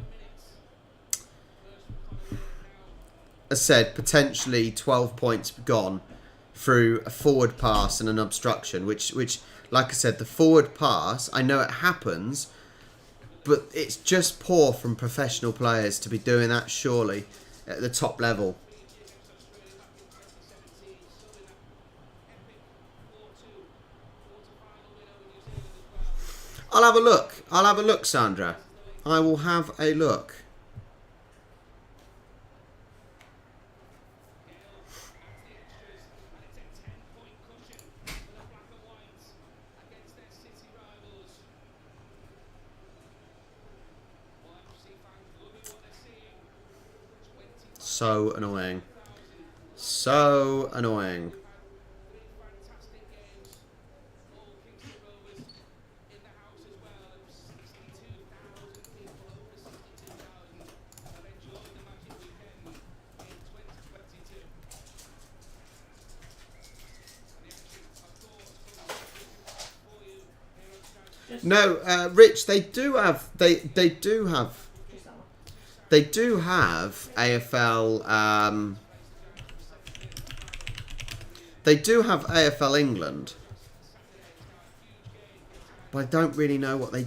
I said, potentially 12 points gone through a forward pass and an obstruction, which, like I said, the forward pass, I know it happens, but it's just poor from professional players to be doing that, surely, at the top level. I'll have a look. I'll have a look, Sandra. I will have a look. So annoying. So annoying. No, Rich, they do have they do have AFL. They do have AFL England, but I don't really know what they.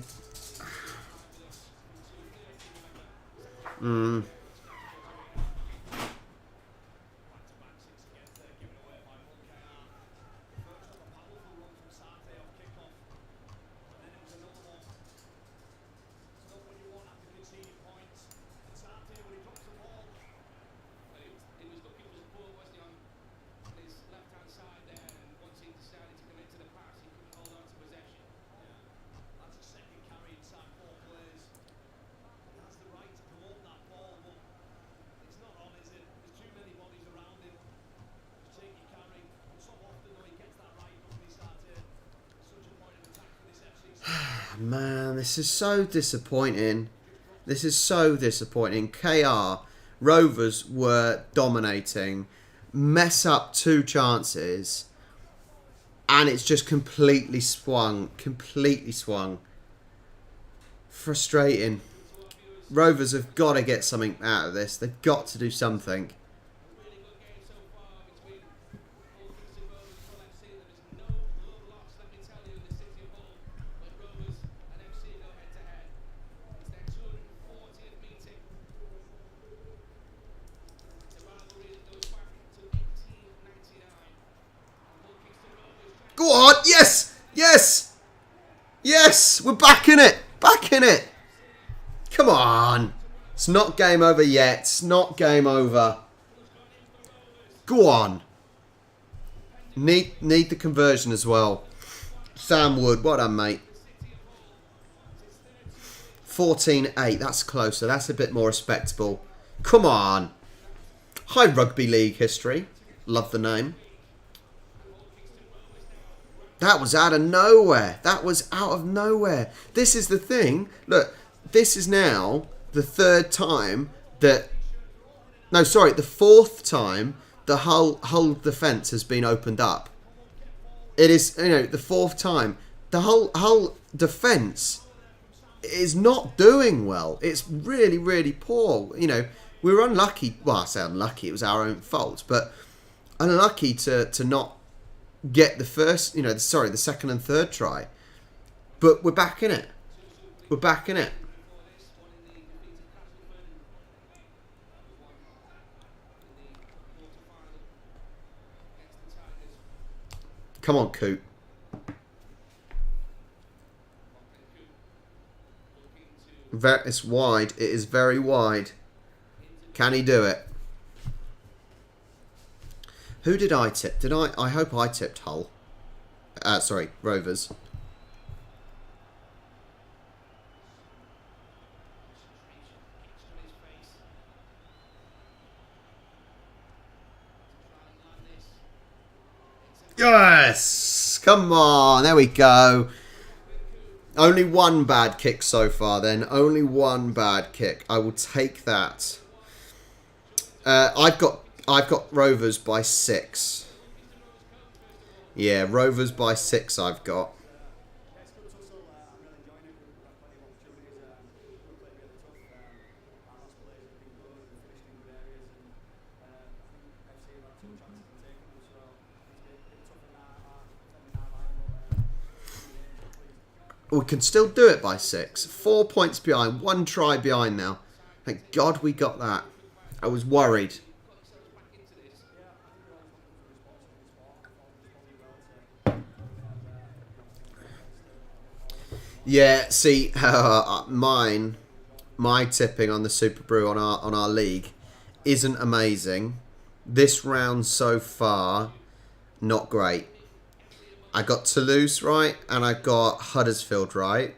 Man, this is so disappointing. This is so disappointing. KR, Rovers were dominating, mess up 2 chances, and it's just completely swung. Completely swung. Frustrating. Rovers have got to get something out of this. They've got to do something. Go on, yes, yes, yes, we're back in it, back in it. Come on, it's not game over yet, it's not game over. Go on. Need the conversion as well. Sam Wood, well done, mate. 14-8, that's closer, that's a bit more respectable. Come on. Hi, Rugby League history, love the name. That was out of nowhere. That was out of nowhere. This is the thing. Look, this is now the 3rd time that... No, sorry, the 4th time the whole defence has been opened up. It is, you know, the 4th time. The whole defence is not doing well. It's really, really poor. You know, we were unlucky. Well, I say unlucky. It was our own fault, but unlucky to not get the first. You know, the second and third try. But we're back in it. We're back in it. Come on, Coop. It's wide. It is very wide. Can he do it? Who did I tip? Did I? I hope I tipped Hull. Sorry, Rovers. Yes! Come on. There we go. Only one bad kick so far then. Only one bad kick. I will take that. I've got Rovers by 6. Yeah, Rovers by 6 I've got. We can still do it by 6. 4 points behind. 1 try behind now. Thank God we got that. I was worried. Yeah, see, my tipping on the Super Brew on our league isn't amazing. This round so far, not great. I got Toulouse right and I got Huddersfield right,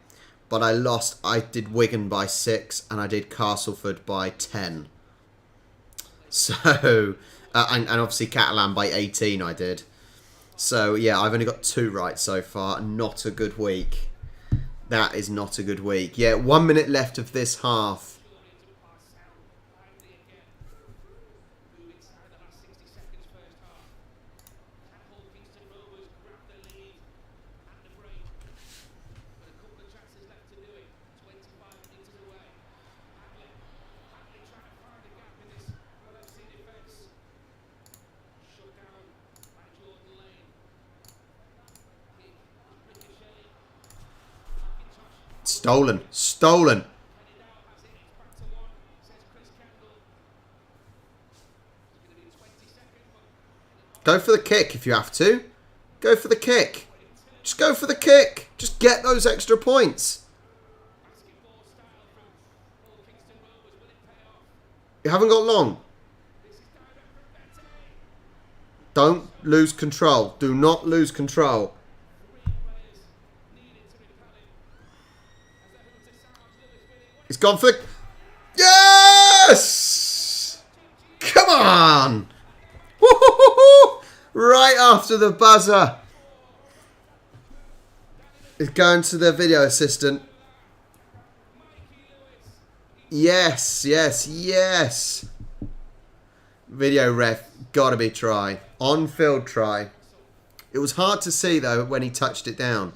but I lost. I did Wigan by 6 and I did Castleford by 10. So, and obviously Catalan by 18 I did. So yeah, I've only got 2 right so far. Not a good week. That is not a good week. Yeah, 1 minute left of this half. Stolen. Stolen. Go for the kick if you have to. Go for the kick. Just go for the kick. Just get those extra points. You haven't got long. Don't lose control. Do not lose control. He's gone for the... Yes! Come on! Woo-hoo-hoo-hoo! Right after the buzzer. He's going to the video assistant. Yes, yes, yes. Video ref. Gotta be try. On-field try. It was hard to see, though, when he touched it down.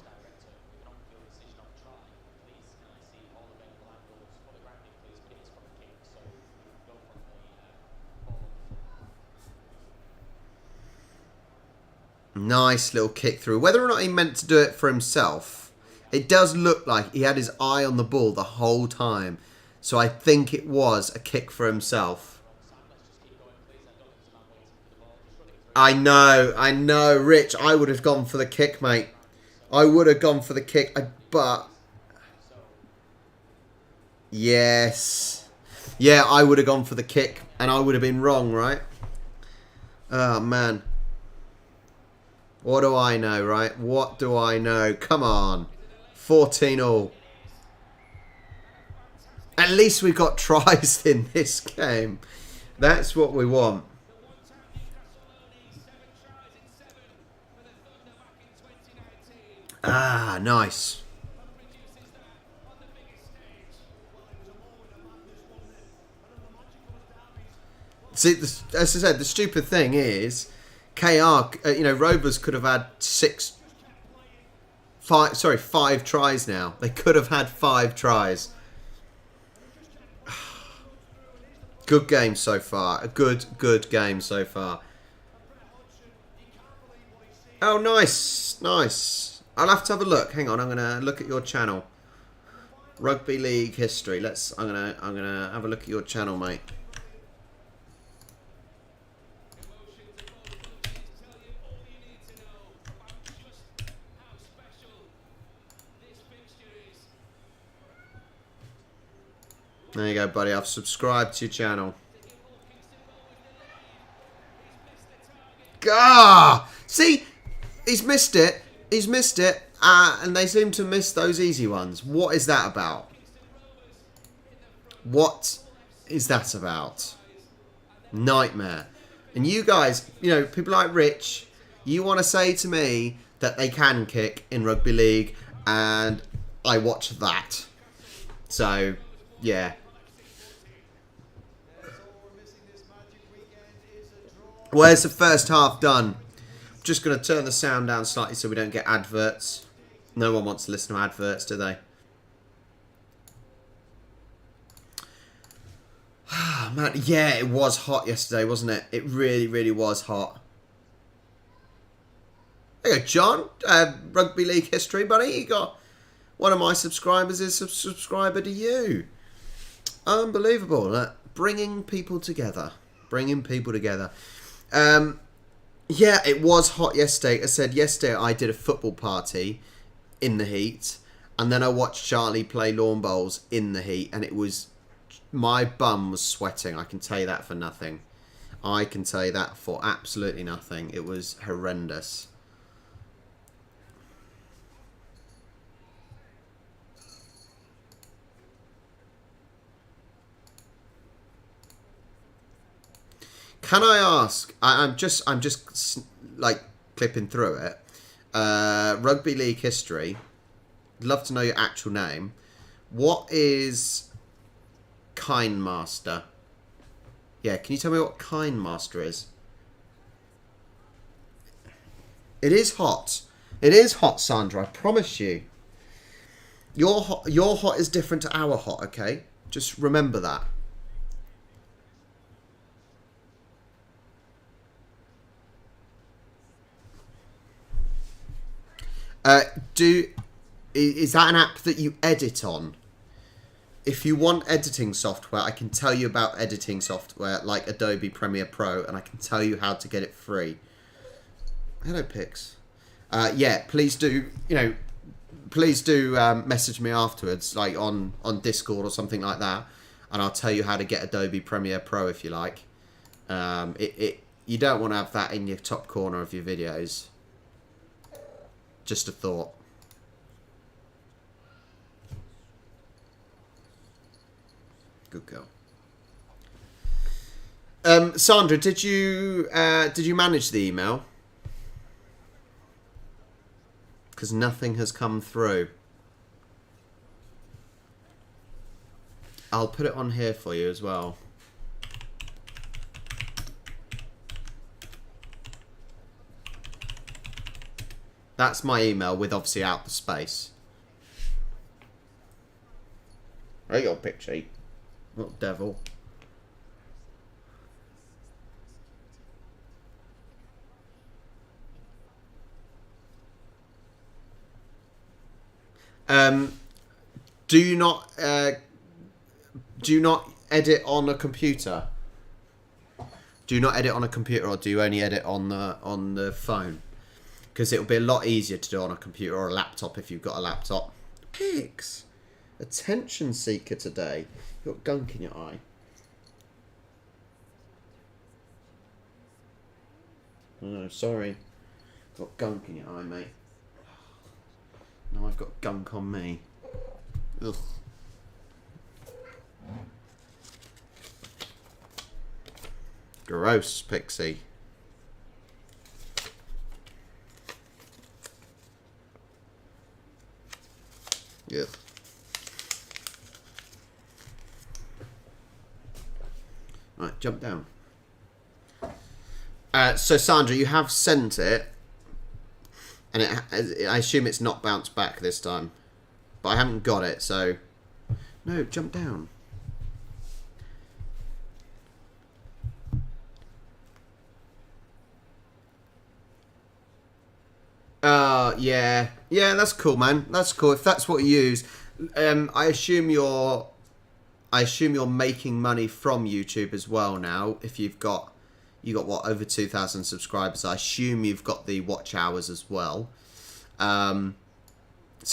Nice little kick through. Whether or not he meant to do it for himself, it does look like he had his eye on the ball the whole time. So I think it was a kick for himself. I know, Rich. I would have gone for the kick, mate. I would have gone for the kick, but... Yes. Yeah, I would have gone for the kick, and I would have been wrong, right? Oh, man. What do I know, right? What do I know? Come on. 14-all. At least we got tries in this game. That's what we want. Ah, nice. See, as I said, the stupid thing is, KR, Rovers could have had 5 tries now. They could have had 5 tries. Good game so far. A good game so far. Oh, nice. I'll have to have a look. Hang on, I'm gonna look at your channel. Rugby League history. I'm gonna have a look at your channel, mate. There you go, buddy. I've subscribed to your channel. Gah! See, he's missed it. And they seem to miss those easy ones. What is that about? What is that about? Nightmare. And you guys, people like Rich, you want to say to me that they can kick in Rugby League, and I watch that. So, yeah. Where's the first half done? Just going to turn the sound down slightly so we don't get adverts. No one wants to listen to adverts, do they? Man, yeah, it was hot yesterday, wasn't it? It really, really was hot. There you go, John. Rugby League history, buddy. You got one of my subscribers is a subscriber to you. Unbelievable. Bringing people together. Yeah, it was hot yesterday. I said yesterday I did a football party in the heat, and then I watched Charlie play lawn bowls in the heat, and it was, my bum was sweating. I can tell you that for nothing. I can tell you that for absolutely nothing. It was horrendous. Can I ask? I'm just like clipping through it. Rugby League history. Love to know your actual name. What is Kindmaster? Yeah, can you tell me what Kindmaster is? It is hot. It is hot, Sandra. I promise you. Your hot is different to our hot. Okay, just remember that. Is that an app that you edit on? If you want editing software, I can tell you about editing software like Adobe Premiere Pro, and I can tell you how to get it free. Hello, Pix. Yeah, please do. Please do message me afterwards, like on Discord or something like that, and I'll tell you how to get Adobe Premiere Pro if you like. You don't want to have that in your top corner of your videos. Just a thought. Good girl. Sandra, did you manage the email? Because nothing has come through. I'll put it on here for you as well. That's my email with obviously out the space. There you go, Pixie. Little devil. Do you not edit on a computer? Do you not edit on a computer, or do you only edit on the phone? Because it'll be a lot easier to do on a computer or a laptop if you've got a laptop. Pix, attention seeker today. You've got gunk in your eye. Oh, sorry. Got gunk in your eye, mate. Now I've got gunk on me. Ugh. Gross, Pixie. Yeah. Right, jump down. So Sandra, you have sent it, and I assume it's not bounced back this time, but I haven't got it. So no, jump down. Yeah, that's cool, man. That's cool. If that's what you use, I assume you're making money from YouTube as well now. If you got what, over 2,000 subscribers, I assume you've got the watch hours as well. So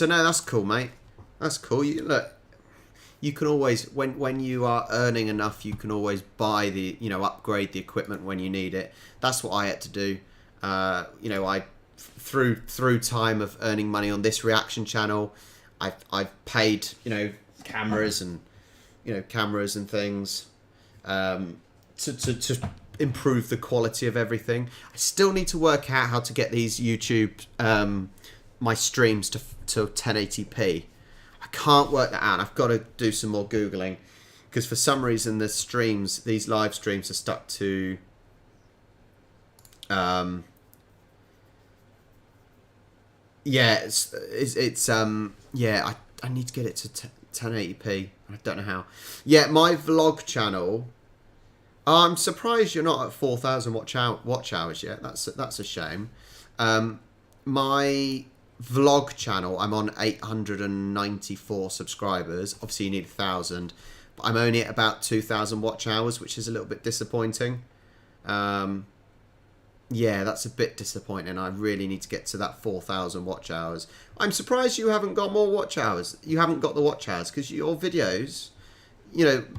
no, that's cool, mate. That's cool. You can always, when you are earning enough, you can always buy upgrade the equipment when you need it. That's what I had to do. I through time of earning money on this reaction channel, I've paid cameras and things to improve the quality of everything. I still need to work out how to get these YouTube my streams to 1080p. I can't work that out. I've got to do some more Googling, because for some reason these live streams are stuck to I need to get it to 1080p. I don't know how. Yeah, my vlog channel. I'm surprised you're not at 4,000 watch hours yet. That's a shame. My vlog channel, I'm on 894 subscribers. Obviously, you need 1,000, but I'm only at about 2,000 watch hours, which is a little bit disappointing. Yeah, that's a bit disappointing. I really need to get to that 4,000 watch hours. I'm surprised you haven't got more watch hours. You haven't got the watch hours, because your videos,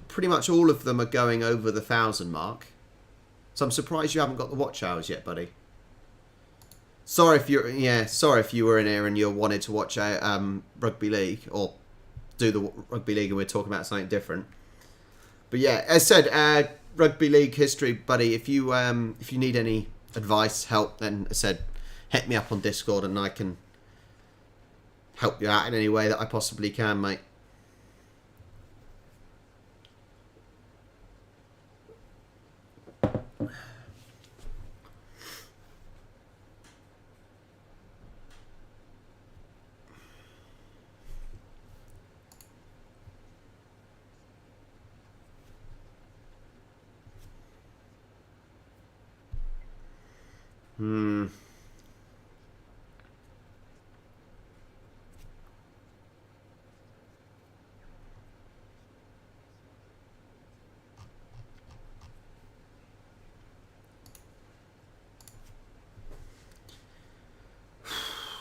pretty much all of them are going over the 1,000 mark. So I'm surprised you haven't got the watch hours yet, buddy. Sorry if you were in here and you wanted to watch Rugby League, or do the Rugby League, and we're talking about something different. But yeah, as I said, Rugby League history, buddy. If you need any advice, help, then I said, hit me up on Discord and I can help you out in any way that I possibly can, mate.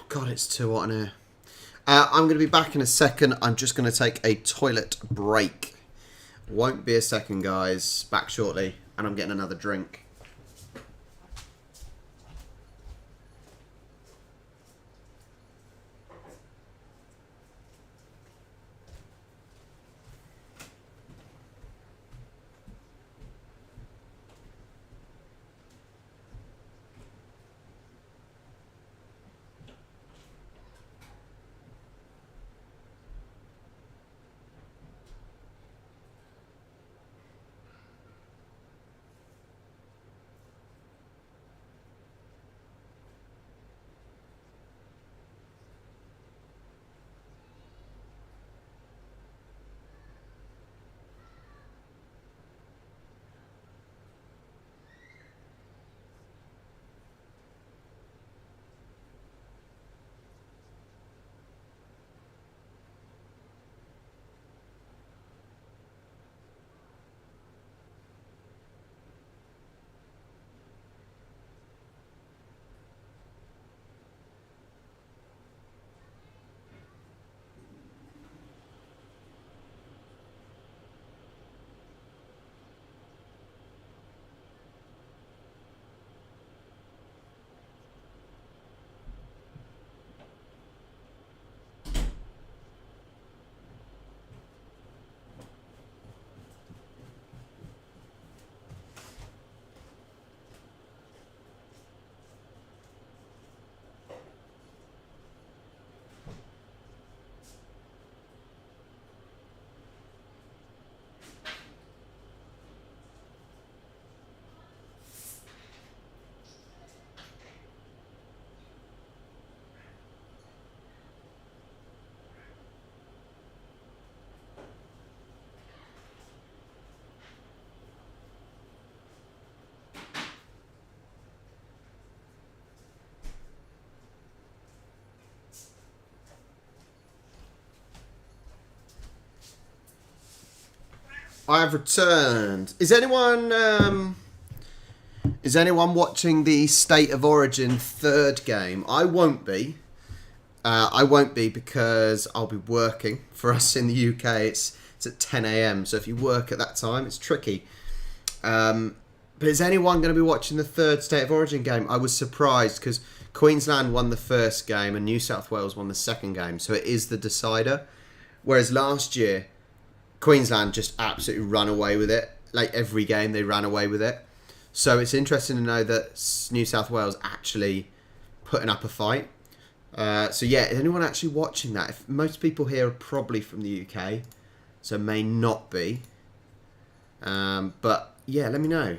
God, it's too hot in here. I'm going to be back in a second. I'm just going to take a toilet break. Won't be a second, guys. Back shortly. And I'm getting another drink. I have returned. Is anyone watching the State of Origin third game? I won't be. I won't be because I'll be working. For us in the UK, it's at 10 a.m. So if you work at that time, it's tricky. But is anyone going to be watching the third State of Origin game? I was surprised because Queensland won the first game and New South Wales won the second game. So it is the decider. Whereas last year, Queensland just absolutely ran away with it. Like every game, they ran away with it. So it's interesting to know that New South Wales actually putting up a fight. So yeah, is anyone actually watching that? If most people here are probably from the UK, so may not be. But yeah, let me know.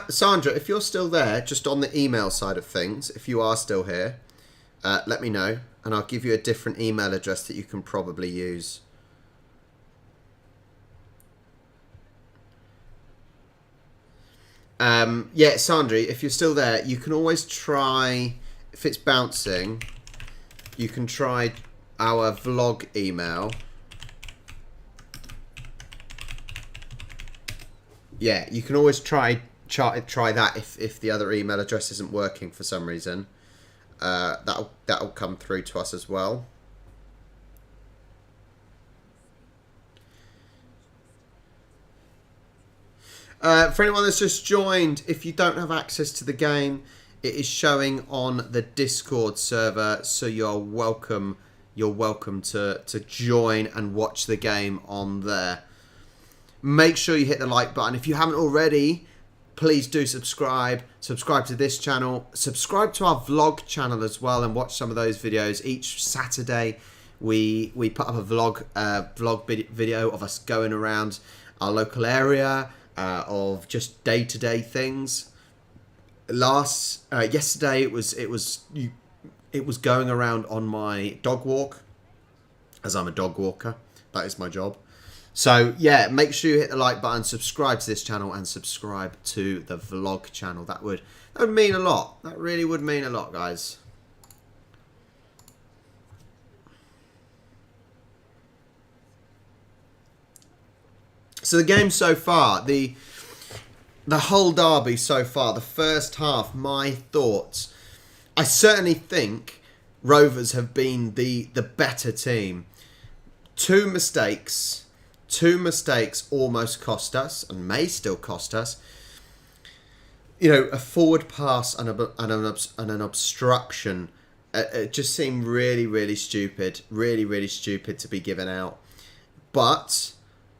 Sandra, if you're still there, just on the email side of things, if you are still here, let me know, and I'll give you a different email address that you can probably use. Yeah, Sandra, if you're still there, you can always try, if it's bouncing, you can try our vlog email. Yeah, you can always try that if the other email address isn't working for some reason. That'll come through to us as well. For anyone that's just joined, if you don't have access to the game, it is showing on the Discord server, so you're welcome to join and watch the game on there. Make sure you hit the like button. If you haven't already, please do subscribe. Subscribe to this channel. Subscribe to our vlog channel as well and watch some of those videos. Each Saturday, we put up a vlog video of us going around our local area, of just day-to-day things. Yesterday, it was going around on my dog walk, as I'm a dog walker. That is my job. So yeah, make sure you hit the like button, subscribe to this channel, and subscribe to the vlog channel. That would mean a lot. That really would mean a lot, guys. So the game so far, the whole derby so far, the first half, my thoughts. I certainly think Rovers have been the better team. Two mistakes almost cost us, and may still cost us. You know, a forward pass and an obstruction. It just seemed really stupid. Really stupid to be given out. But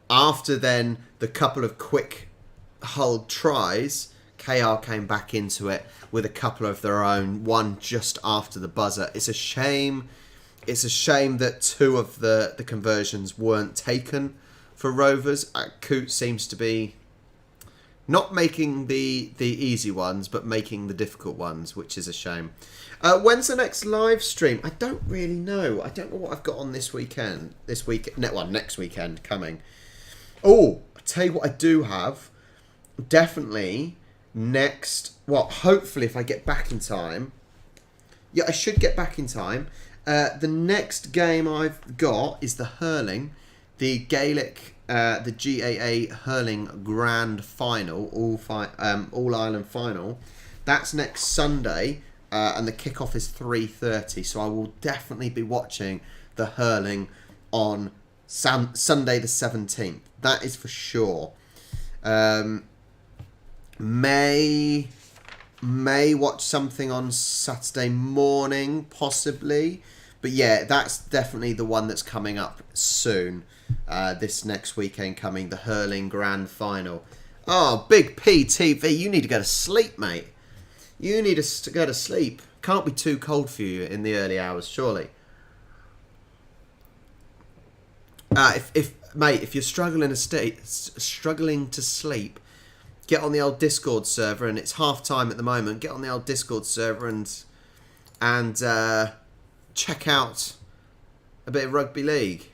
after then the couple of quick Hull tries, KR came back into it with a couple of their own, one just after the buzzer. It's a shame that two of the conversions weren't taken for Rovers. Coote seems to be not making the easy ones, but making the difficult ones, which is a shame. When's the next live stream? I don't really know. I don't know what I've got on this weekend. Next weekend coming. Oh, I tell you what I do have. Definitely next. Well, hopefully if I get back in time. Yeah, I should get back in time. The next game I've got is the hurling. The Gaelic, the GAA hurling grand final, all Ireland final. That's next Sunday, and the kickoff is 3:30. So I will definitely be watching the hurling on Sunday the 17th. That is for sure. May watch something on Saturday morning, possibly. But yeah, that's definitely the one that's coming up soon. This next weekend coming, the hurling grand final. Oh, Big PTV, you need to go to sleep, mate. You need to go to sleep. Can't be too cold for you in the early hours, surely. If you're struggling to sleep, get on the old Discord server, and it's half time at the moment. Get on the old Discord server and check out a bit of Rugby League.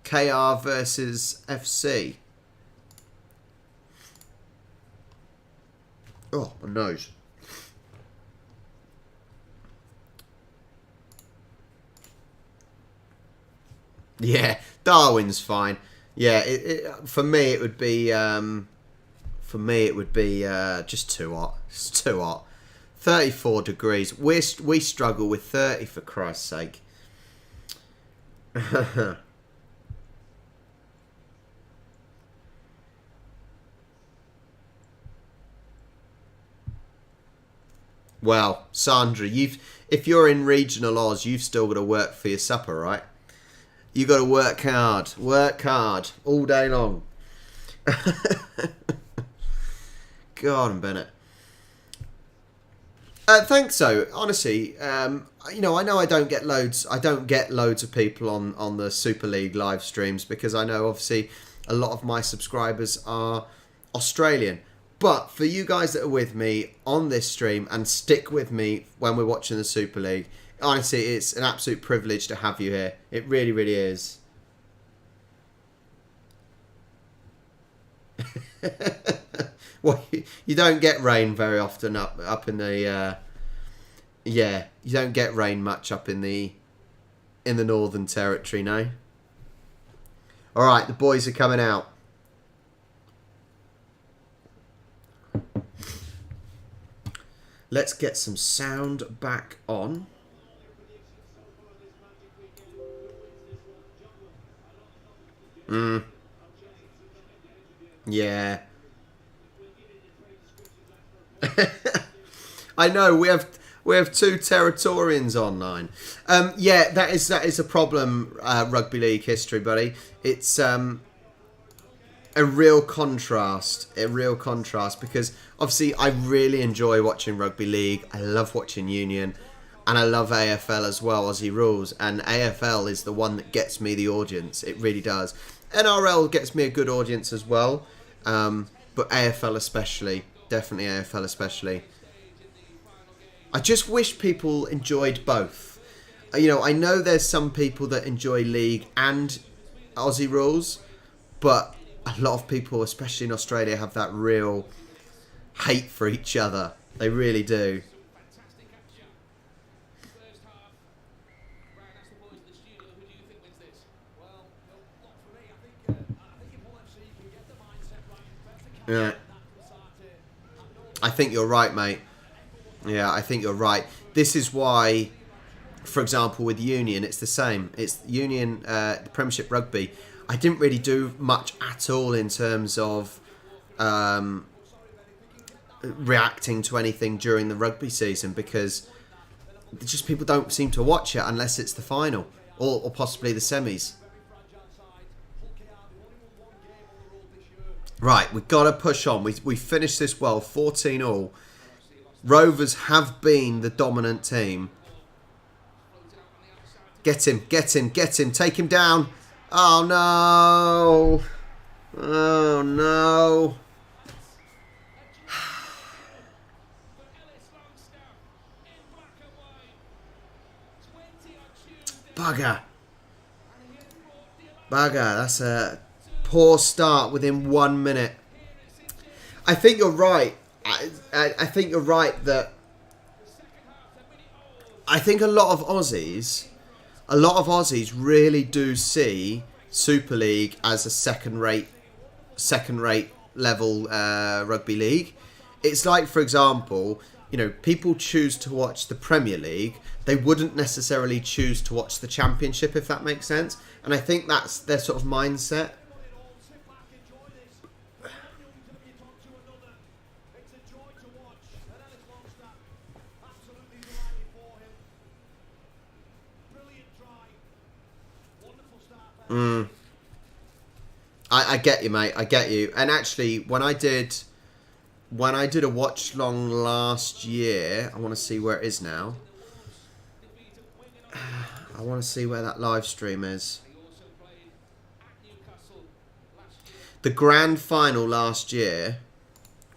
KR versus FC. Oh, my nose. Yeah, Darwin's fine. Yeah, for me it would be just too hot. It's too hot. 34 degrees. We struggle with 30 for Christ's sake. Well, Sandra, if you're in regional Oz, you've still got to work for your supper, right? You got to work hard all day long. God and Bennett. Thanks, though. Honestly, I know I don't get loads. I don't get loads of people on the Super League live streams because I know obviously a lot of my subscribers are Australian. But for you guys that are with me on this stream and stick with me when we're watching the Super League, honestly, it's an absolute privilege to have you here. It really, really is. Well, you don't get rain very often up in the yeah, you don't get rain much up in the Northern Territory, no. All right, the boys are coming out. Let's get some sound back on. Yeah. I know we have two Territorians online. Yeah, that is a problem. Rugby League history, buddy. It's a real contrast. Because obviously I really enjoy watching Rugby League. I love watching Union, and I love AFL as well, Aussie Rules. And AFL is the one that gets me the audience. It really does. NRL gets me a good audience as well, but AFL especially, definitely AFL especially. I just wish people enjoyed both. I know there's some people that enjoy League and Aussie Rules, but a lot of people, especially in Australia, have that real hate for each other. They really do. Yeah. I think you're right, mate. Yeah, I think you're right. This is why, for example, with Union, it's the same. It's Union, the Premiership Rugby. I didn't really do much at all in terms of reacting to anything during the rugby season because just people don't seem to watch it unless it's the final or possibly the semis. Right, we've got to push on. We finished this well, 14-all. Rovers have been the dominant team. Get him, take him down. Oh no. Oh no. Bugger. That's a poor start within 1 minute. I think you're right. I think you're right that I think a lot of Aussies really do see Super League as a second rate level rugby league. It's like, for example, people choose to watch the Premier League. They wouldn't necessarily choose to watch the Championship, if that makes sense. And I think that's their sort of mindset. I get you, mate. I get you. And actually, when I did a watch long last year, I want to see where it is now. I want to see where that live stream is. The grand final last year,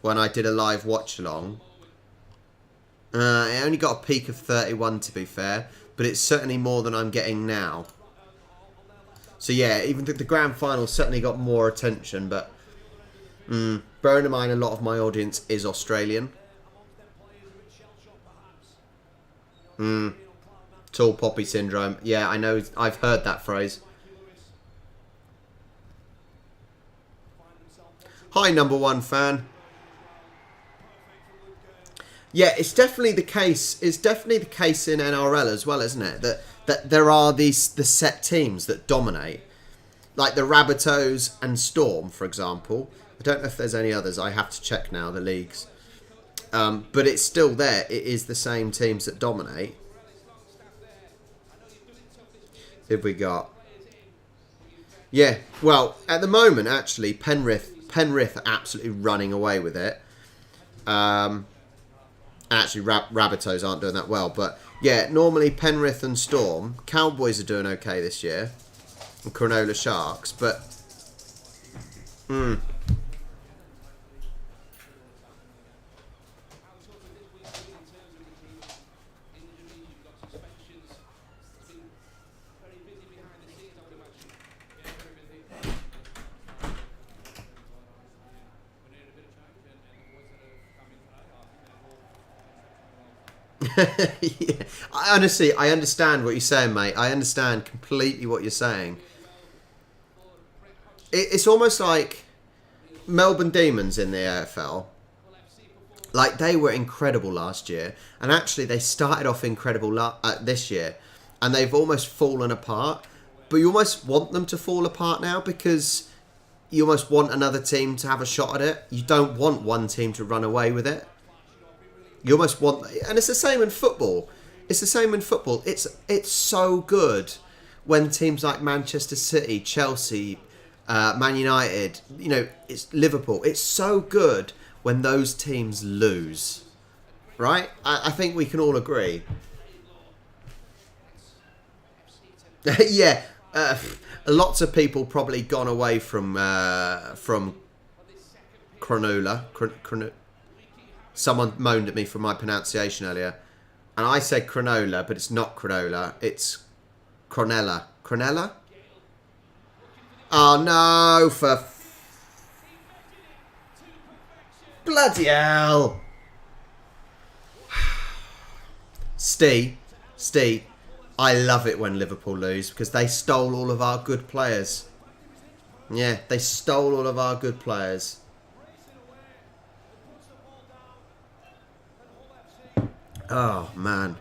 when I did a live watch along, it only got a peak of 31 to be fair, but it's certainly more than I'm getting now. So yeah, even the grand final certainly got more attention, but bearing in mind a lot of my audience is Australian, Tall poppy syndrome. Yeah, I know. I've heard that phrase. Hi, number one fan. Yeah, it's definitely the case. It's definitely the case in NRL as well, isn't it? That there are the set teams that dominate, like the Rabbitohs and Storm, for example. I don't know if there's any others. I have to check now the leagues. But it's still there. It is the same teams that dominate. Who have we got? Yeah, well, at the moment, actually, Penrith are absolutely running away with it. Actually, Rabbitohs aren't doing that well. But, yeah, normally Penrith and Storm. Cowboys are doing okay this year. And Cronulla Sharks. But, yeah. Honestly, I understand what you're saying, mate. I understand completely what you're saying. It's almost like Melbourne Demons in the AFL. Like, they were incredible last year. And actually, they started off incredible this year. And they've almost fallen apart. But you almost want them to fall apart now because you almost want another team to have a shot at it. You don't want one team to run away with it. You almost want... And it's the same in football. It's the same in football. It's so good when teams like Manchester City, Chelsea, Man United, you know, it's Liverpool. It's so good when those teams lose. Right? I think we can all agree. Yeah. Lots of people probably gone away from Cronulla. Someone moaned at me for my pronunciation earlier. And I said Cronulla, but it's not Cronulla. It's Cronulla. Cronulla? Oh, no. For... Bloody hell. Steve, I love it when Liverpool lose because they stole all of our good players. Yeah, they stole all of our good players. Oh, man.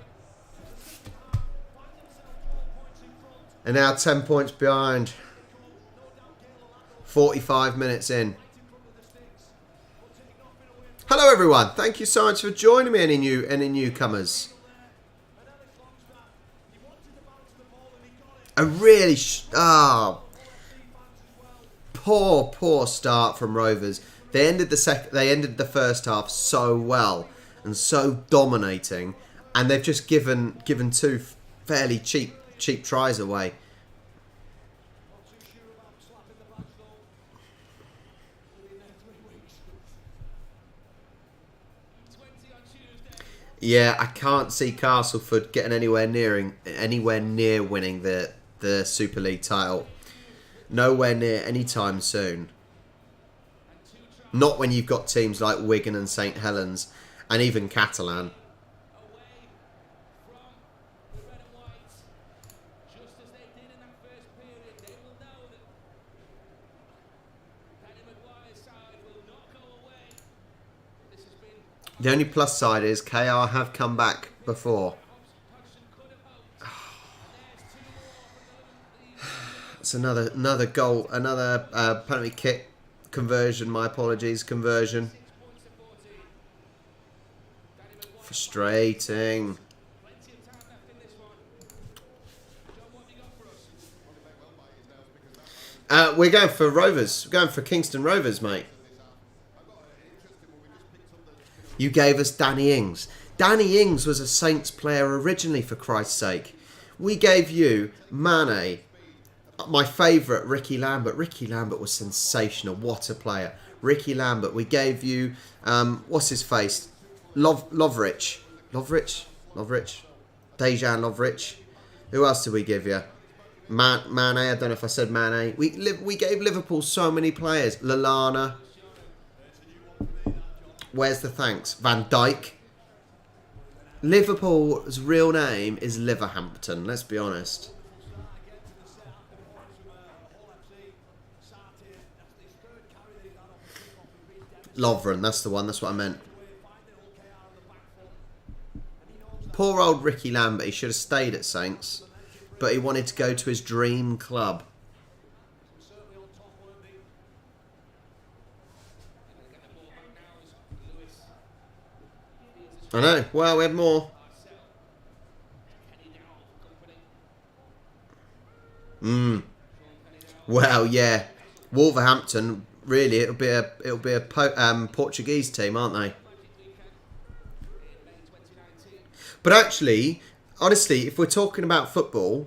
And now 10 points behind. 45 minutes in. Hello, everyone. Thank you so much for joining me, any newcomers. A really... poor start from Rovers. They ended the first half so well. And so dominating, and they've just given two fairly cheap tries away. Yeah, I can't see Castleford getting anywhere near winning the Super League title. Nowhere near anytime soon. Not when you've got teams like Wigan and St Helens. And even Catalan. The only plus side is KR have come back before. It's another goal, another penalty kick conversion. My apologies, conversion. Frustrating. We're going for Rovers. We're going for Kingston Rovers, mate. You gave us Danny Ings. Danny Ings was a Saints player originally, for Christ's sake. We gave you Mane. My favourite, Ricky Lambert. Ricky Lambert was sensational. What a player. Ricky Lambert. We gave you, what's his face? Lovrich. Dejan Lovrich. Who else did we give you? Mane. I don't know if I said Mane. We gave Liverpool so many players. Lallana. Where's the thanks? Van Dijk. Liverpool's real name is Liverhampton, let's be honest. Lovren, that's the one, that's what I meant. Poor old Ricky Lambert, he should have stayed at Saints, but he wanted to go to his dream club. I know, well, we had more. Well, yeah, Wolverhampton. Really, it'll be a Portuguese team, aren't they? But actually, honestly, if we're talking about football,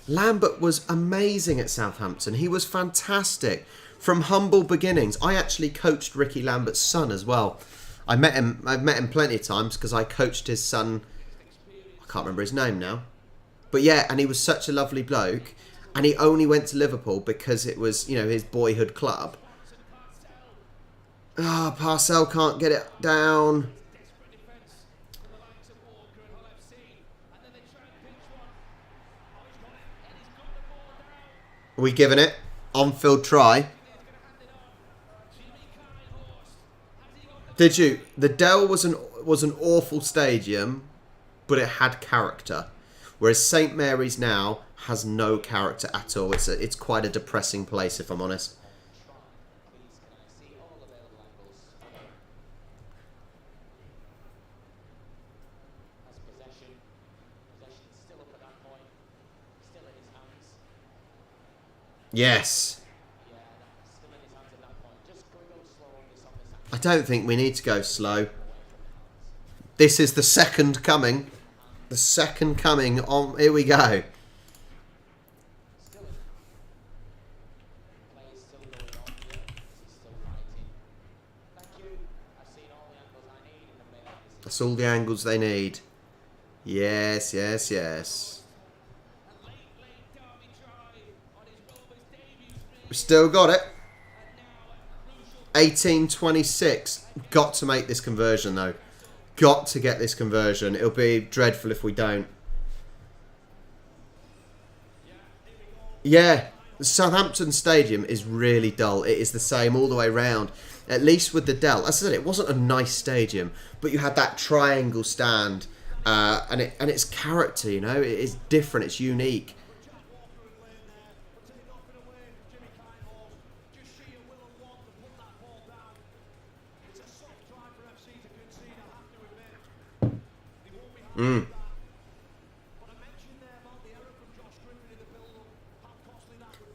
Lambert was amazing at Southampton. He was fantastic from humble beginnings. I actually coached Ricky Lambert's son as well. I've met him plenty of times because I coached his son. I can't remember his name now, but yeah, and he was such a lovely bloke. And he only went to Liverpool because it was, you know, his boyhood club. Ah, oh, Parcell can't get it down. Are we giving it? On-field try. Did you? The Dell was an awful stadium, but it had character. Whereas St Mary's now has no character at all. It's quite a depressing place, if I'm honest. Yes. I don't think we need to go slow. This is the second coming. The second coming on. Here we go. That's all the angles they need. Yes, yes, yes. We still got it. 18-26. Got to make this conversion though. Got to get this conversion. It'll be dreadful if we don't. Yeah, the Southampton Stadium is really dull. It is the same all the way round. At least with the Dell. As I said, it wasn't a nice stadium, but you had that triangle stand, and its character. You know, it is different. It's unique.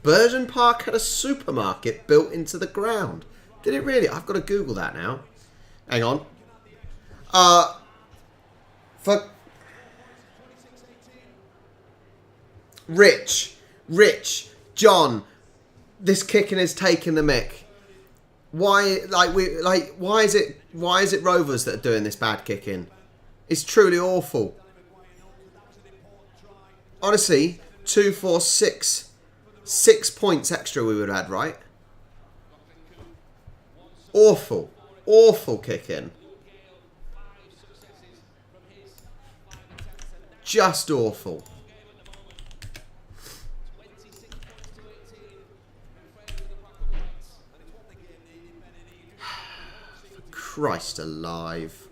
Burden Park had a supermarket built into the ground. Did it really? I've got to Google that now. Hang on. Rich, John, this kicking is taking the mick. Why is it Rovers that are doing this bad kicking? It's truly awful. Honestly, 2, 4, 6 points extra we would have had, right? Awful. Awful kicking. Just awful. Christ alive.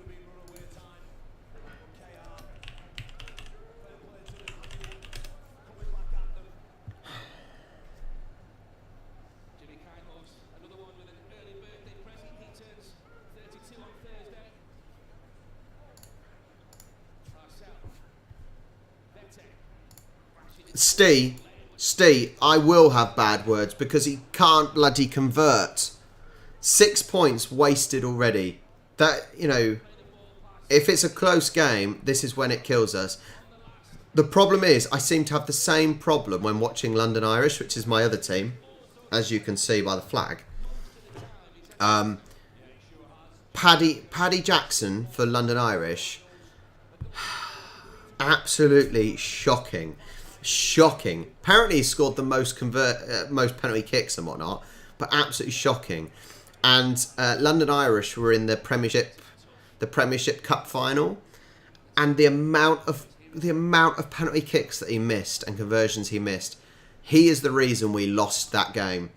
Steve, I will have bad words because he can't bloody convert. 6 points wasted already. That, you know, if it's a close game, this is when it kills us. The problem is, I seem to have the same problem when watching London Irish, which is my other team, as you can see by the flag. Paddy Jackson for London Irish. Absolutely shocking. Shocking. Apparently he scored the most penalty kicks and whatnot, but absolutely shocking. And London Irish were in the Premiership the Premiership Cup final, and the amount of penalty kicks that he missed and conversions he missed. He is the reason we lost that game,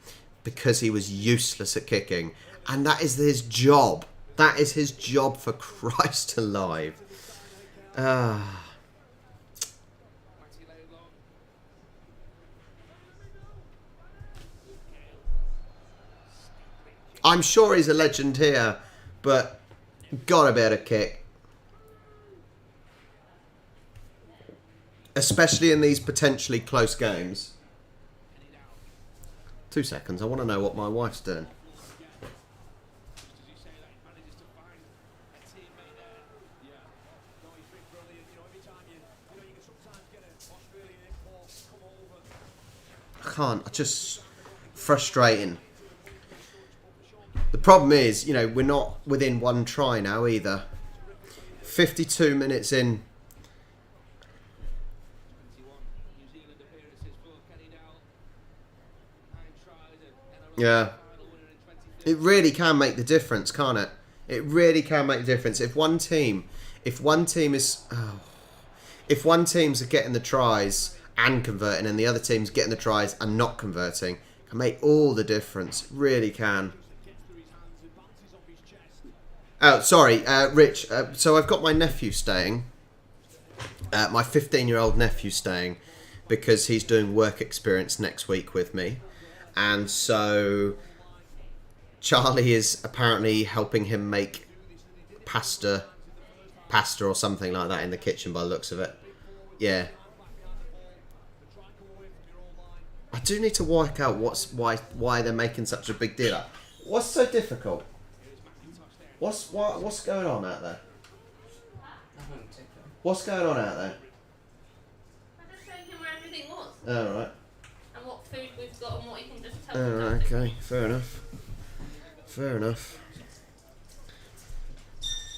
because he was useless at kicking, and that is his job. That is his job, for Christ alive. I'm sure he's a legend here, but gotta be able to kick. Especially in these potentially close games. 2 seconds, I want to know what my wife's doing. I can't, it's just frustrating. The problem is, you know, we're not within one try now either. 52 minutes in. Yeah. It really can make the difference, can't it? It really can make the difference. If one team's getting the tries and converting, and the other team's getting the tries and not converting, it can make all the difference. It really can. Oh, sorry, Rich. So I've got my nephew staying. My 15-year-old nephew staying, because he's doing work experience next week with me. And so Charlie is apparently helping him make pasta or something like that in the kitchen by the looks of it. Yeah. I do need to work out why they're making such a big deal. What's so difficult? What's going on out there? What's going on out there? I just showed him where everything was. Oh, right. And what food we've got and what he can just tell Oh, us. right, okay. Fair enough. Fair enough.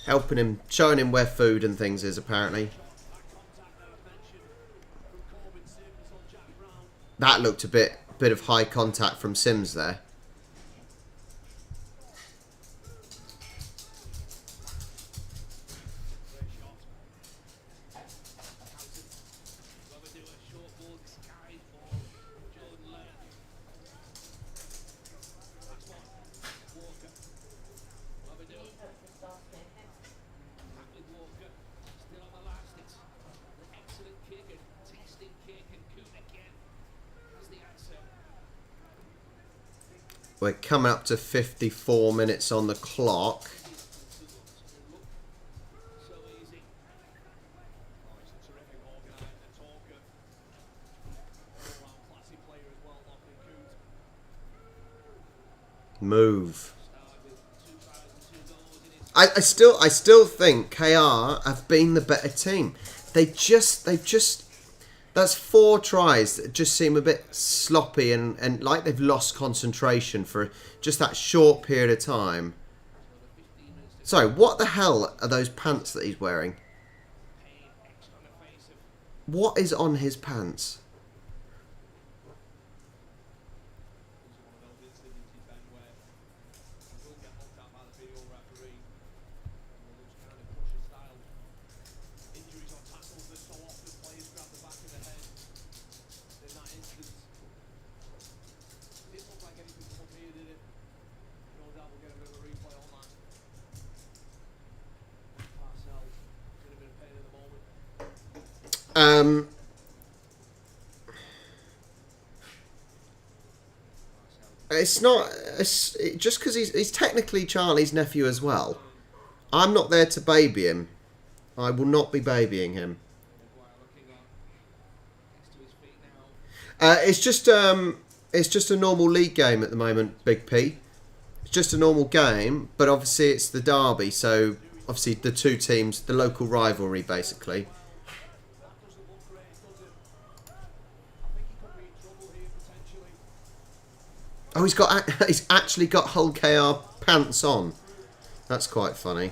Helping him, showing him where food and things is, apparently. That looked a bit of high contact from Sims there. We're coming up to 54 minutes on the clock. Move. I still think KR have been the better team. They've just that's 4 tries that just seem a bit sloppy and like they've lost concentration for just that short period of time. Sorry, what the hell are those pants that he's wearing? What is on his pants? It's just because he's technically Charlie's nephew as well. I'm not there to baby him. I will not be babying him. It's just a normal league game at the moment, Big P. It's just a normal game, but obviously it's the derby, so obviously the two teams, the local rivalry, basically. Oh, he's actually got Hull KR pants on. That's quite funny.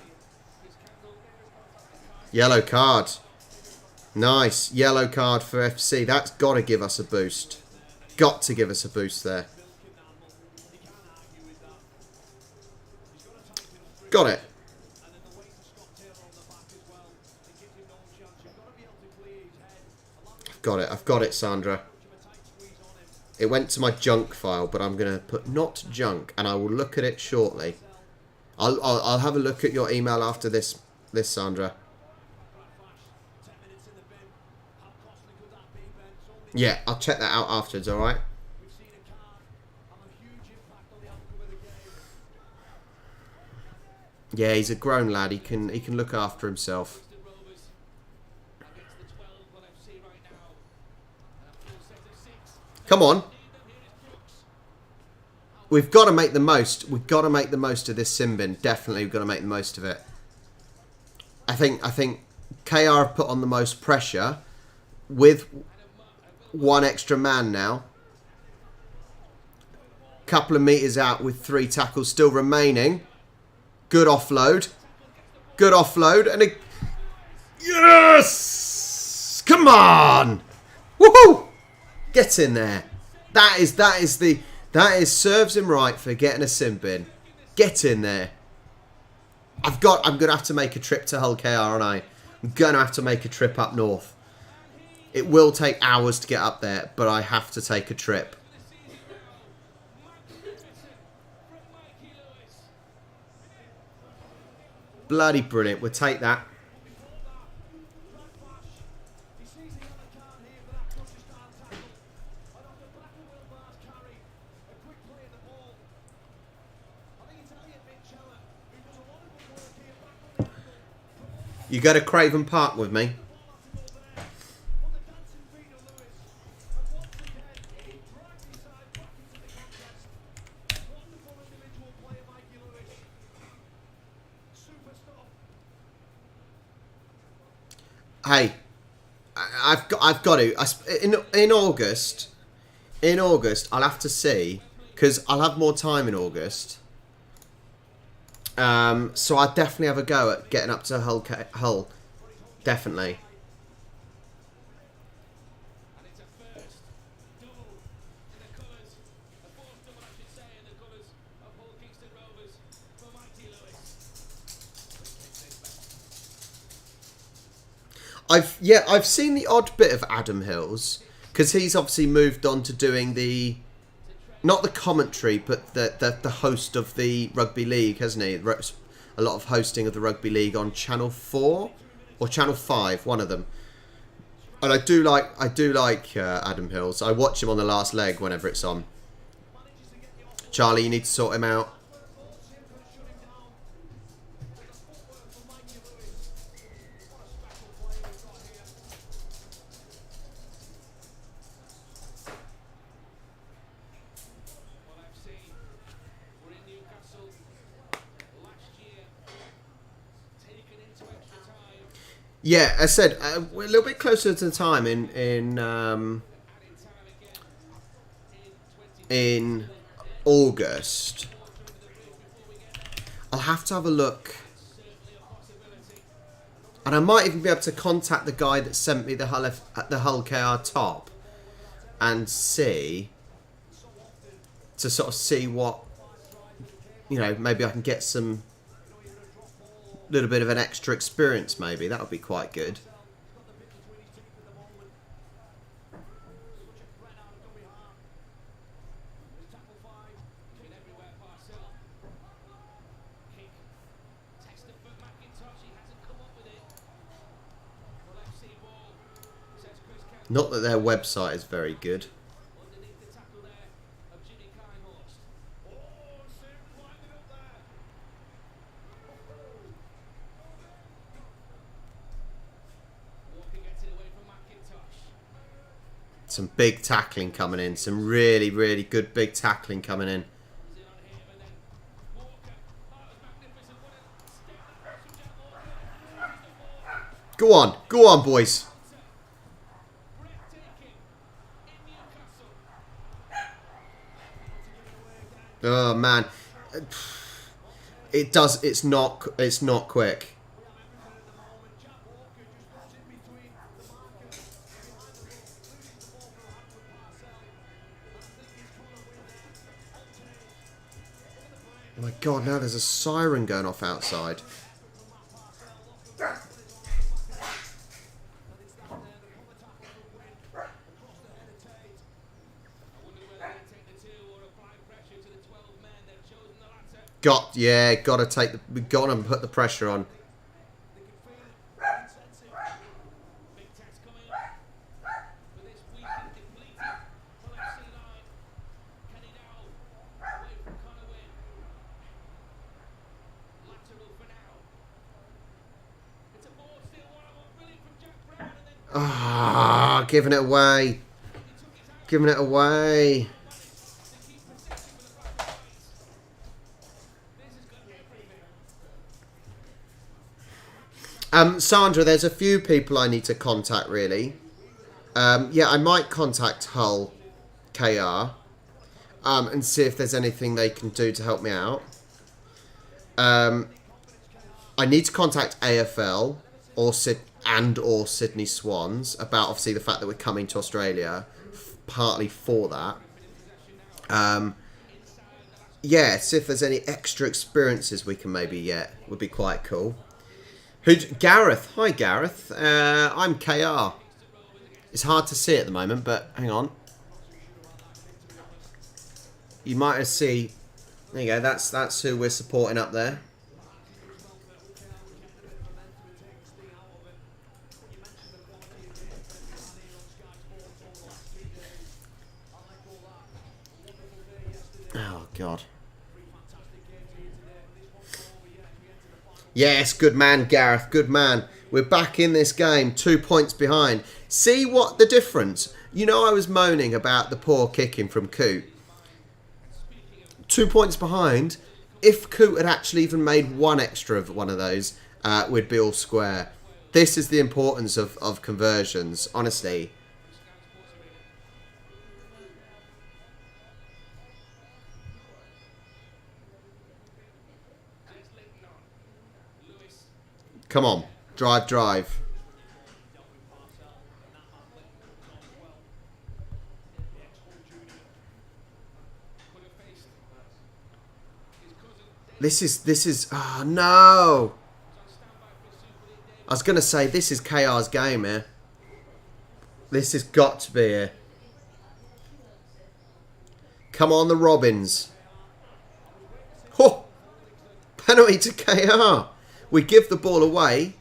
Yellow card. Nice. Yellow card for FC. That's got to give us a boost. Got to give us a boost there. Got it. I've got it, Sandra. It went to my junk file, but I'm going to put not junk, and I will look at it shortly. I'll have a look at your email after this, Sandra. Yeah, I'll check that out afterwards, alright? Yeah, he's a grown lad. He can look after himself. Come on. We've got to make the most. We've got to make the most of this sin bin. Definitely, we've got to make the most of it. I think KR have put on the most pressure with one extra man now. Couple of metres out with 3 tackles still remaining. Good offload. Good offload. And a... Yes! Come on! Woohoo! Get in there. That serves him right for getting a sin bin. Get in there. I'm gonna have to make a trip to Hull KR, aren't I? I'm gonna have to make a trip up north. It will take hours to get up there, but I have to take a trip. Bloody brilliant. We'll take that. You go to Craven Park with me? Hey, I've got to. In August, I'll have to see, because I'll have more time in August. So I definitely have a go at getting up to Hull. Definitely. I've seen the odd bit of Adam Hills, because he's obviously moved on to doing the, not the commentary, but the host of the Rugby League, hasn't he? A lot of hosting of the Rugby League on Channel 4 or Channel 5, one of them. And I do like Adam Hills. I watch him on the last leg whenever it's on. Charlie, you need to sort him out. Yeah, as I said, we're a little bit closer to the time in August. I'll have to have a look, and I might even be able to contact the guy that sent me the Hull KR top and see what, you know, maybe I can get some little bit of an extra experience. Maybe that would be quite good. Not that their website is very good. Some big tackling coming in. Some really, really good big tackling coming in. Go on. Go on, boys. Oh, man. It does. It's not quick. Oh my God, now there's a siren going off outside. Gotta take we gotta put the pressure on. Big test coming up for this weekend depleted Hull FC line. Kenny Dowell away from Connor Wynn. Lateral for now. It's a ball still one-on-one, brilliant from Jack Brown, and then Ah, giving it away. he took his out. Giving it away. They keep possession with the back of rights. This has got everything. Sandra, there's a few people I need to contact, really. Yeah, I might contact Hull KR and see if there's anything they can do to help me out. I need to contact AFL or Sydney Swans about, obviously, the fact that we're coming to Australia, partly for that. Yeah, see if there's any extra experiences we can maybe get. Would be quite cool. Gareth. Hi, Gareth. I'm KR. It's hard to see at the moment, but hang on. You might have see. There you go. That's who we're supporting up there. Oh God. Yes, good man, Gareth. Good man. We're back in this game, 2 points behind. See what the difference? You know, I was moaning about the poor kicking from Coot. 2 points behind. If Coot had actually even made one extra of one of those, we'd be all square. This is the importance of conversions, honestly. Come on. Drive, drive. This is, oh no. I was going to say, this is KR's game here. This has got to be here. Come on, the Robins. Oh, penalty to KR. We give the ball away.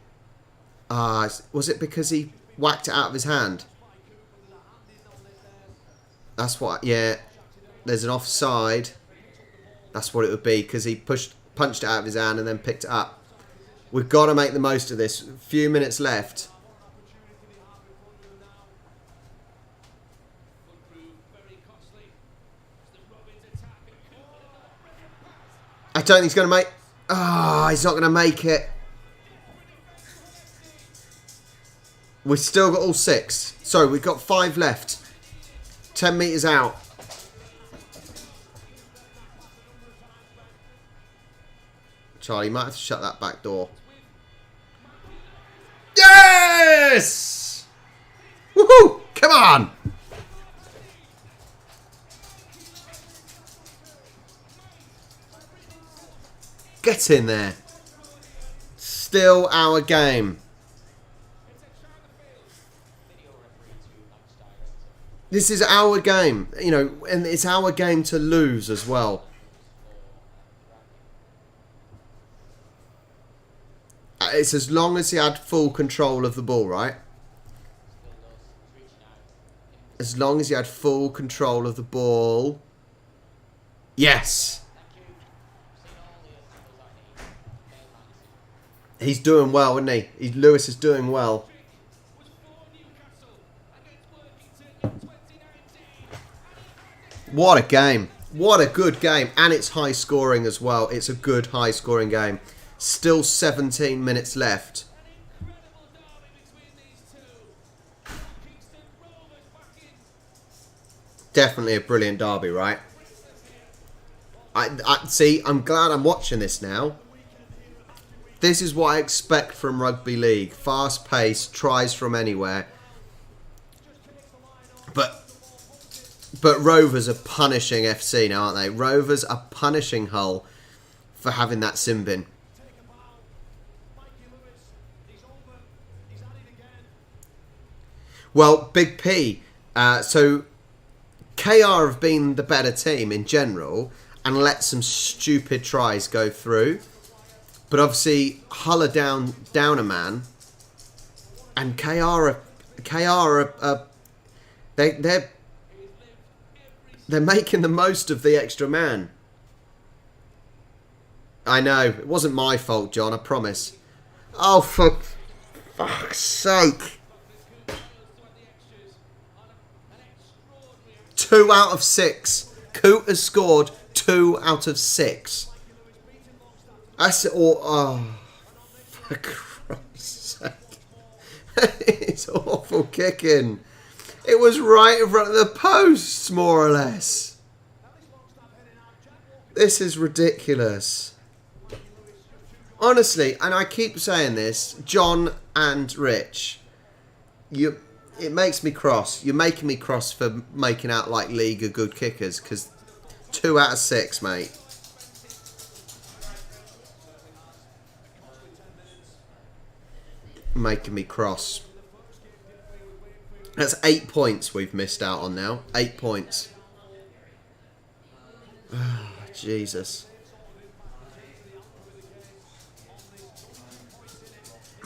Was it because he whacked it out of his hand? That's what, yeah. There's an offside. That's what it would be, because he punched it out of his hand and then picked it up. We've got to make the most of this. A few minutes left. I don't think he's going to make... Ah, he's not going to make it. We've still got all 6. Sorry, we've got 5 left. 10 metres out. Charlie, you might have to shut that back door. Yes! Woohoo! Come on! Get in there. Still our game. This is our game, you know, and it's our game to lose as well. It's as long as he had full control of the ball, right? As long as he had full control of the ball. Yes! He's doing well, isn't he? Lewis is doing well. What a game. What a good game. And it's high scoring as well. It's a good high scoring game. Still 17 minutes left. Definitely a brilliant derby, right? See, I'm glad I'm watching this now. This is what I expect from Rugby League. Fast pace, tries from anywhere. But Rovers are punishing FC now, aren't they? Rovers are punishing Hull for having that sin bin. Well, Big P. So KR have been the better team in general. and let some stupid tries go through. But obviously, Hull are down a man, and KR are they're making the most of the extra man. I know, it wasn't my fault, John, I promise. Oh, for fuck's sake. 2 out of 6. Coote has scored 2 out of 6. That's all. Oh, for Christ's sake. It's awful kicking. It was right in front of the posts, more or less. This is ridiculous. Honestly, and I keep saying this, John and Rich, it makes me cross. You're making me cross for making out like League are good kickers, because 2 out of 6, mate. Making me cross. That's 8 points we've missed out on now. 8 points. Oh, Jesus.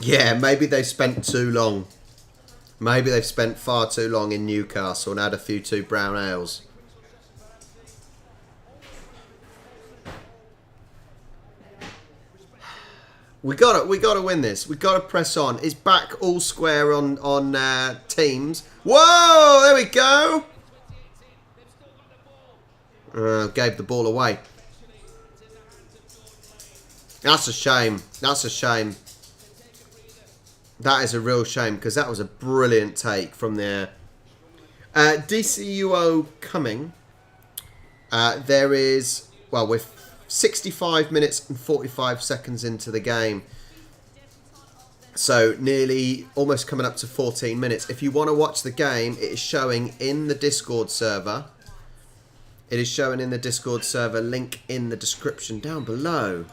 Yeah, maybe they spent too long. Maybe they've spent far too long in Newcastle and had a few too brown ales. We gotta win this. We gotta press on. It's back all square on teams. Whoa! There we go. Gave the ball away. That's a shame. That's a shame. That is a real shame, because that was a brilliant take from there. DCUO coming. There is, well, we're 65 minutes and 45 seconds into the game. So nearly almost coming up to 14 minutes. If you want to watch the game, it is showing in the Discord server. It is showing in the Discord server, link in the description down below.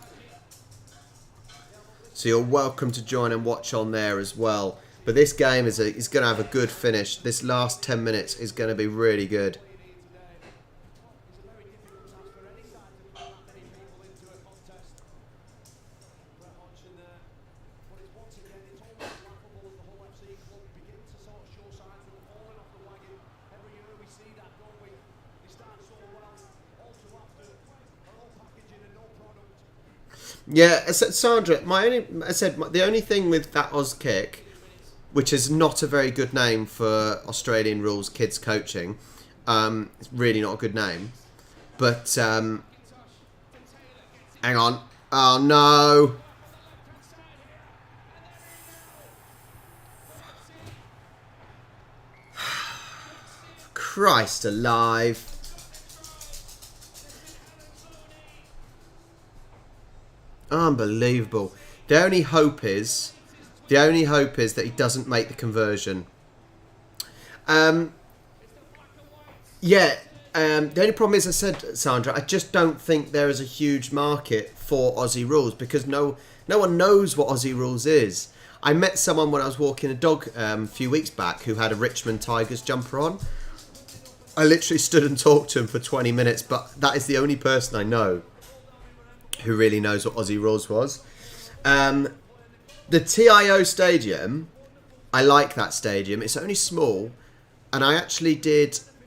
So you're welcome to join and watch on there as well. But this game is going to have a good finish. This last 10 minutes is going to be really good. Yeah, Sandra, the only thing with that Oz kick, which is not a very good name for Australian rules kids coaching, it's really not a good name. But hang on, oh no! Christ alive! Unbelievable. The only hope is that he doesn't make the conversion. The only problem is, I said, Sandra, I just don't think there is a huge market for Aussie rules, because no one knows what Aussie rules is. I met someone when I was walking a dog a few weeks back who had a Richmond Tigers jumper on. I literally stood and talked to him for 20 minutes, but that is the only person I know who really knows what Aussie rules was. The TIO stadium, I like that stadium. It's only small, and I actually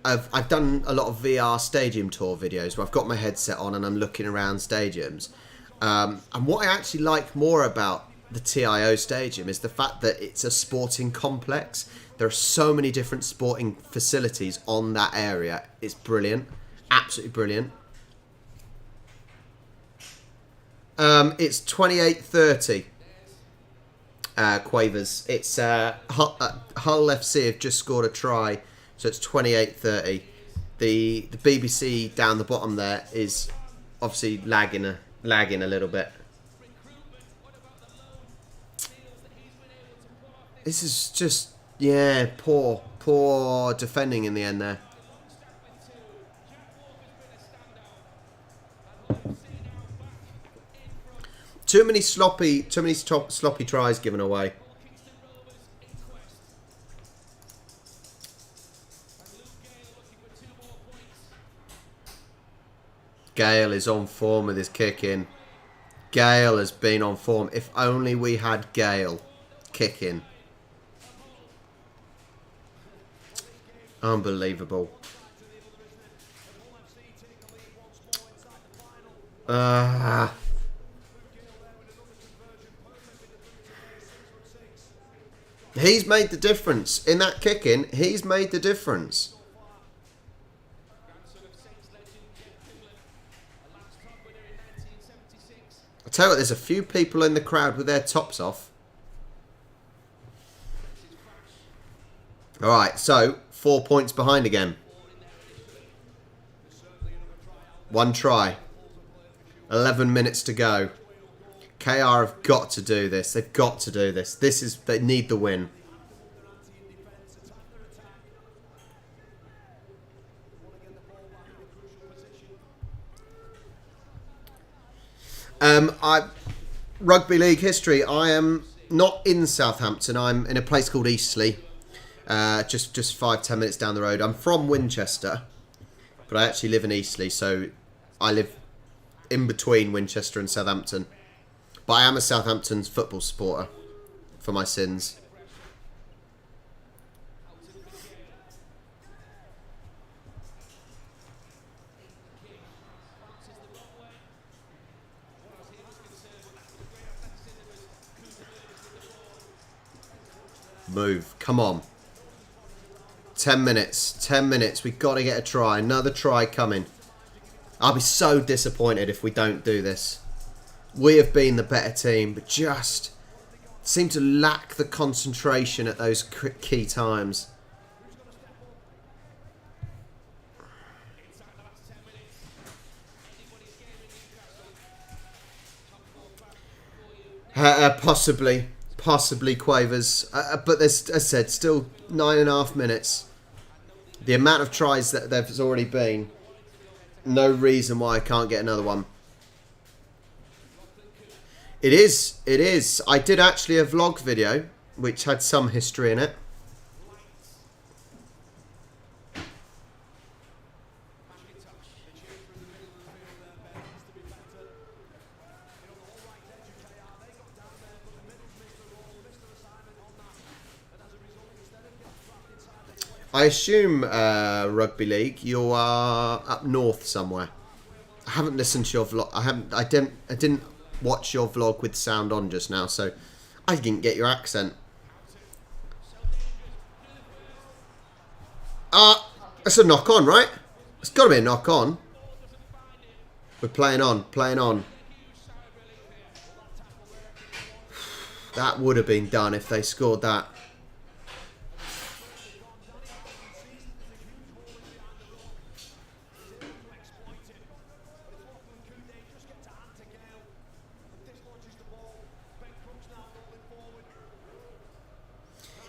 I've done a lot of VR stadium tour videos where I've got my headset on and I'm looking around stadiums. And what I actually like more about the TIO stadium is the fact that it's a sporting complex. There are so many different sporting facilities on that area. It's brilliant. Absolutely brilliant. It's 28-30. Quavers. It's Hull FC have just scored a try, so it's 28-30. The BBC down the bottom there is obviously lagging a little bit. This is just, yeah, poor defending in the end there. Too many sloppy tries given away. Gale is on form with his kicking. Gale has been on form. If only we had Gale kicking. Unbelievable. He's made the difference. In that kicking, he's made the difference. I tell you what, there's a few people in the crowd with their tops off. Alright, so 4 points behind again. 1 try. 11 minutes to go. KR have got to do this. They've got to do this. They need the win. Rugby League history. I am not in Southampton. I'm in a place called Eastleigh. Just 5-10 minutes down the road. I'm from Winchester, but I actually live in Eastleigh, so I live in between Winchester and Southampton. But I am a Southampton football supporter for my sins. Move. Come on. 10 minutes. 10 minutes. We've got to get a try. Another try coming. I'll be so disappointed if we don't do this. We have been the better team, but just seem to lack the concentration at those key times. Possibly Quavers, but there's, as I said, still 9.5 minutes. The amount of tries that there's already been, no reason why I can't get another one. It is. I did actually a vlog video, which had some history in it. I assume Rugby League, you are up north somewhere. I haven't listened to your vlog. I didn't watch your vlog with sound on just now, so I didn't get your accent. That's a knock on, right? It's got to be a knock on. We're playing on. That would have been done if they scored that.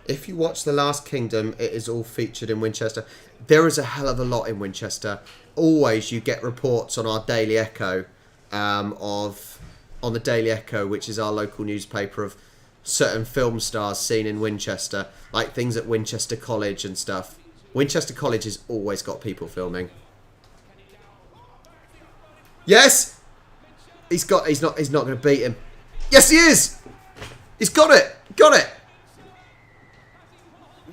If you watch The Last Kingdom, it is all featured in Winchester. There is a hell of a lot in Winchester. Always you get reports on our Daily Echo, on the Daily Echo, which is our local newspaper, of certain film stars seen in Winchester, like things at Winchester College and stuff. Winchester College has always got people filming. Yes, he's not going to beat him. Yes, he is. He's got it.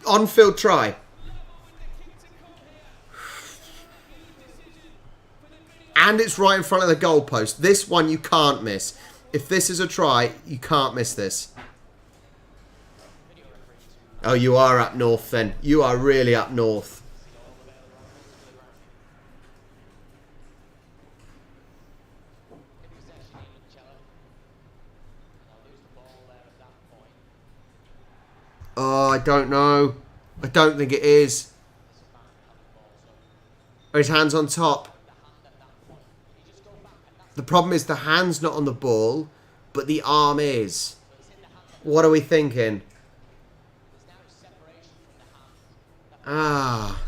On-field try. And it's right in front of the goalpost. This one you can't miss. If this is a try, you can't miss this. Oh, you are up north then. You are really up north. Oh, I don't know. I don't think it is. Oh, his hand's on top. The problem is the hand's not on the ball, but the arm is. What are we thinking? Oh,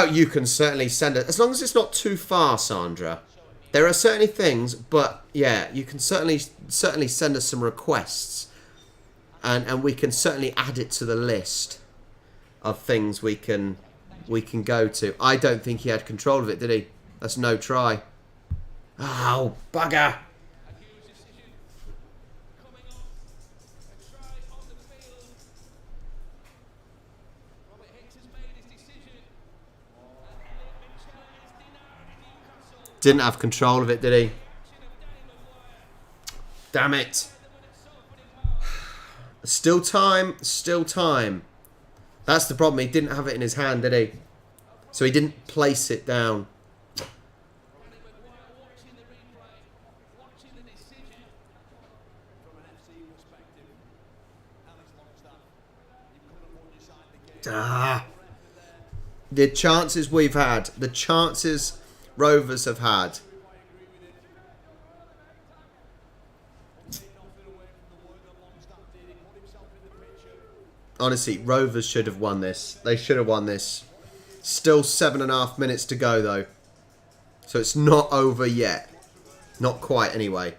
you can certainly send it. As long as it's not too far, Sandra. There are certainly things, but yeah, you can certainly send us some requests. And we can certainly add it to the list of things we can we can go to. I don't think he had control of it, did he? That's no try. Oh, bugger. Didn't have control of it, did he? Damn it. Still time. Still time. That's the problem. He didn't have it in his hand, did he? So he didn't place it down. Ah. The chances we've had. The chances Rovers have had. Honestly, Rovers should have won this. They should have won this. Still 7.5 minutes to go, though. So it's not over yet. Not quite, anyway.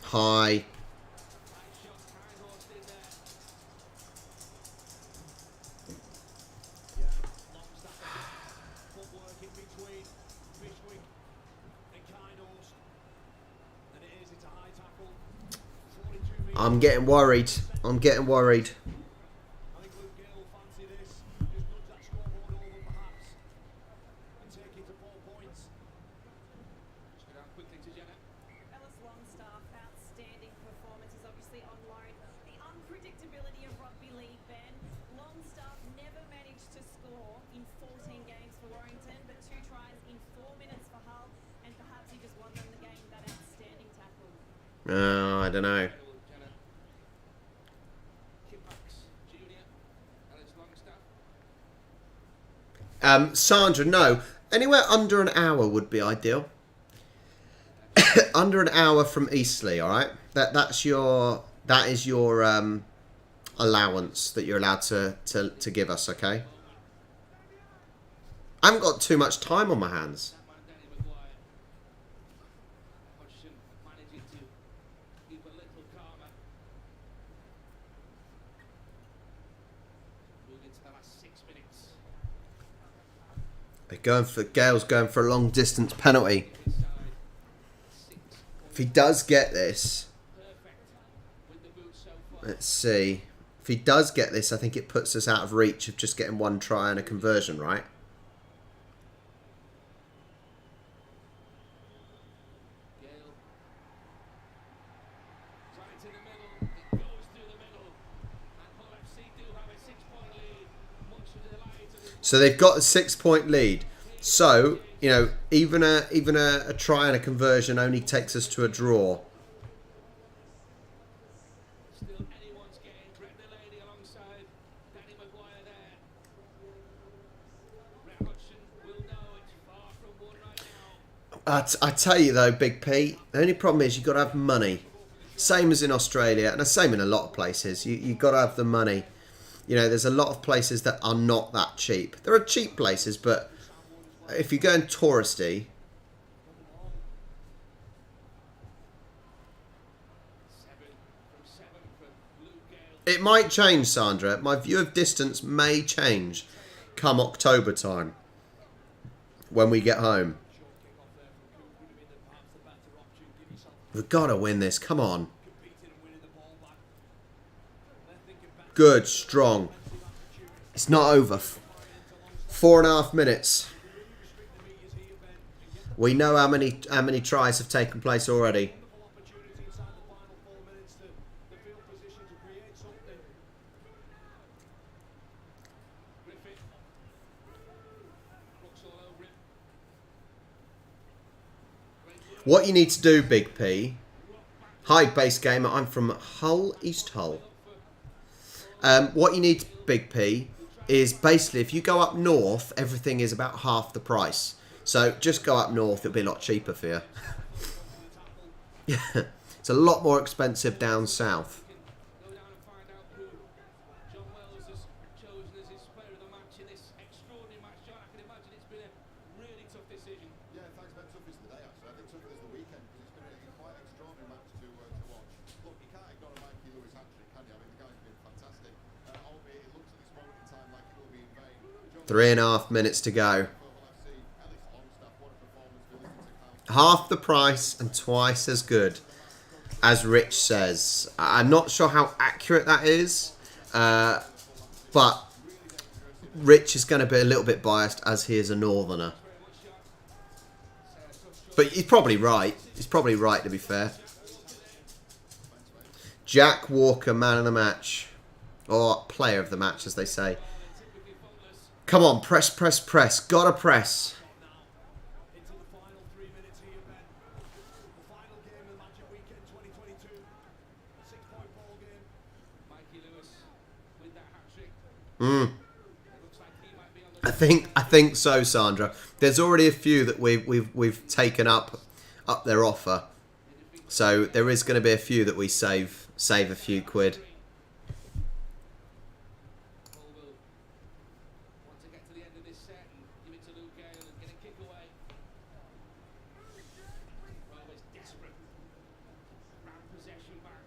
High. I'm getting worried. I'm getting worried. Longstaff, outstanding performance, is obviously on loan. The unpredictability of Rugby League, Ben. Longstaff never managed to score in 14 games for Warrington, but 2 tries in 4 minutes for Hull, and perhaps he just won them the game, that outstanding tackle. Oh, I don't know. Sandra, no. Anywhere under an hour would be ideal. Under an hour from Eastleigh, all right. That is your allowance that you're allowed to give us, okay? I haven't got too much time on my hands. Gale's going for a long distance penalty. If he does get this, let's see. If he does get this, I think it puts us out of reach of just getting 1 try and a conversion, right? So they've got a 6-point lead. So, you know, even a try and a conversion only takes us to a draw. I tell you though, Big P, the only problem is you've got to have money. Same as in Australia, and the same in a lot of places. You've got to have the money. You know, there's a lot of places that are not that cheap. There are cheap places, but if you're going touristy, it might change, Sandra. My view of distance may change come October time when we get home. We've got to win this. Come on. Good, strong. It's not over. 4.5 minutes. We know how many tries have taken place already. What you need to do, Big P. Hi, base gamer. I'm from Hull, East Hull. What you need, Big P, is basically if you go up north, everything is about half the price. So just go up north, it'll be a lot cheaper for you. Yeah, it's a lot more expensive down south. 3.5 minutes to go. Half the price and twice as good, as Rich says. I'm not sure how accurate that is, but Rich is going to be a little bit biased as he is a northerner. But he's probably right. He's probably right, to be fair. Jack Walker, man of the match. Or player of the match, as they say. Come on, press, press, press. Gotta press. Into the final 3 minutes here, Ben. The final game of the match at weekend 2022. 6-point ball game. Mikey Lewis with that hat-trick. Mm. It looks like he might be on the I think so, Sandra. There's already a few that we've taken up their offer. So there is going to be a few that we save a few quid. Paul will want to get to the end of this set and give it to Luke Gale and get a kick away. Rovers desperate. Round possession back.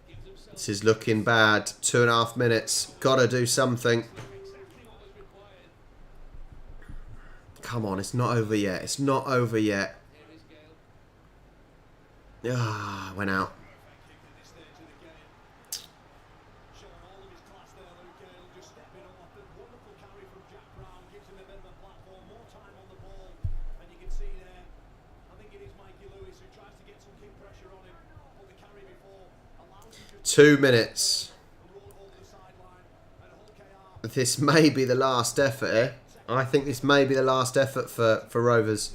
Gives himself This is looking bad. 2.5 minutes. Gotta do something. exactly what was required. Come on, it's not over yet. It's not over yet. Here is Gale. Ah, went out. Kick at this stage of the game. Showing all of his class there, Luke Gale, just stepping off. A wonderful carry from Jack Brown, gives him a bit of a platform, more time on the ball. And you can see there, I think it is Mikey Lewis who tries to get some kick pressure on him. But the carry before allows him to 2 minutes. roll over the sideline. And Hull KR This may be the last effort here. I think this may be the last effort for Rovers.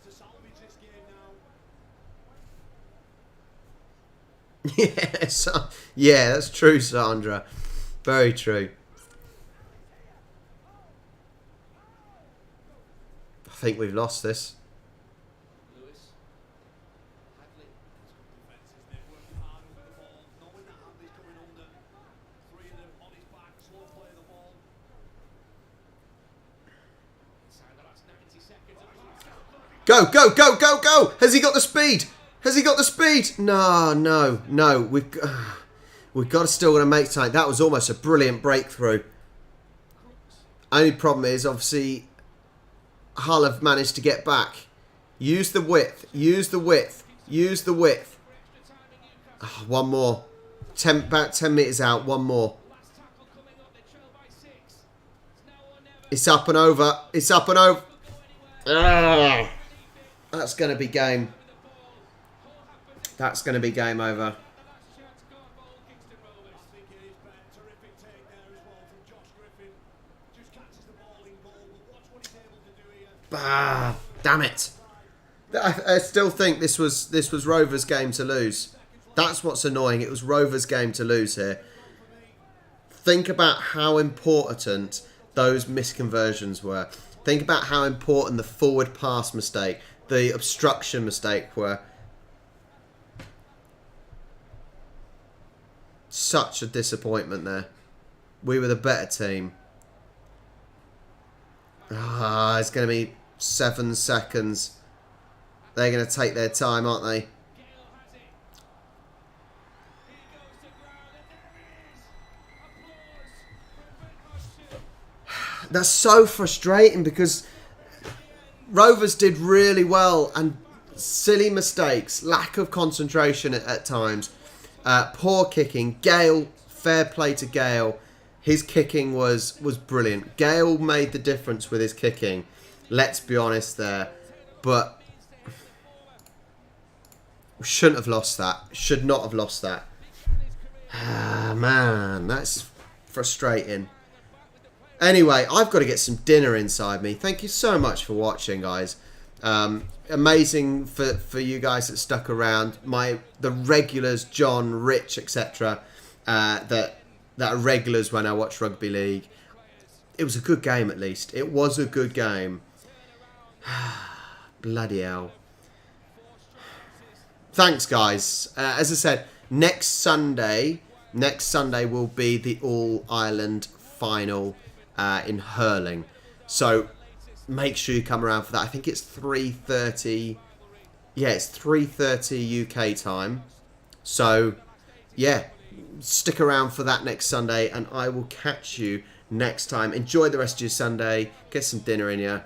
to salvage this game now. Yes, yeah, that's true, Sandra. Very true. I think we've lost this. Lewis. Hadley. Defence, isn't it? Working hard over the ball, knowing that Hadley's coming under. Three of them on his back, slow play the ball. Inside the last 90 seconds. Go, go, go, go, go! Has he got the speed? Has he got the speed? No, no, no. We've got to still going to make time. That was almost a brilliant breakthrough. Only problem is, obviously, Hull have managed to get back. Use the width. Use the width. Use the width. Oh, one more. About 10 metres out. One more. Last tackle coming up. They trail by 6. It's now or never. It's up and over. It's up and over. Go anywhere. Ah, that's going to be game. That's going to be game over. The last chance gone for Old Kingston Rovers. I think it is, Ben. Terrific take there as well from Josh Griffin. Just catches the ball in goal, but watch what he's able to do here. Ah, damn it. I still think this was Rovers' game to lose. That's what's annoying. It was Rovers' game to lose here. Think about how important those misconversions were. Think about how important the forward pass mistake, the obstruction mistake were. Such a disappointment there. We were the better team. Ah, it's going to be 7 seconds. They're going to take their time, aren't they? Gale has it. He goes to ground and there it is. Applause for Ben Hodgson. That's so frustrating because Rovers did really well and silly mistakes, lack of concentration at times, poor kicking. Gale, fair play to Gale. His kicking was brilliant. Gale made the difference with his kicking. Let's be honest there. But we shouldn't have lost that. Should not have lost that. Ah, man, that's frustrating. Anyway, I've got to get some dinner inside me. Thank you so much for watching, guys. Amazing for you guys that stuck around. The regulars, John, Rich, etc. That are regulars when I watch Rugby League. It was a good game, at least. It was a good game. Bloody hell. Thanks, guys. As I said, next Sunday will be the All-Ireland final in hurling. So make sure you come around for that. I think it's 3:30. Yeah, it's 3:30 UK time. So, yeah, stick around for that next Sunday, and I will catch you next time. Enjoy the rest of your Sunday. Get some dinner in you.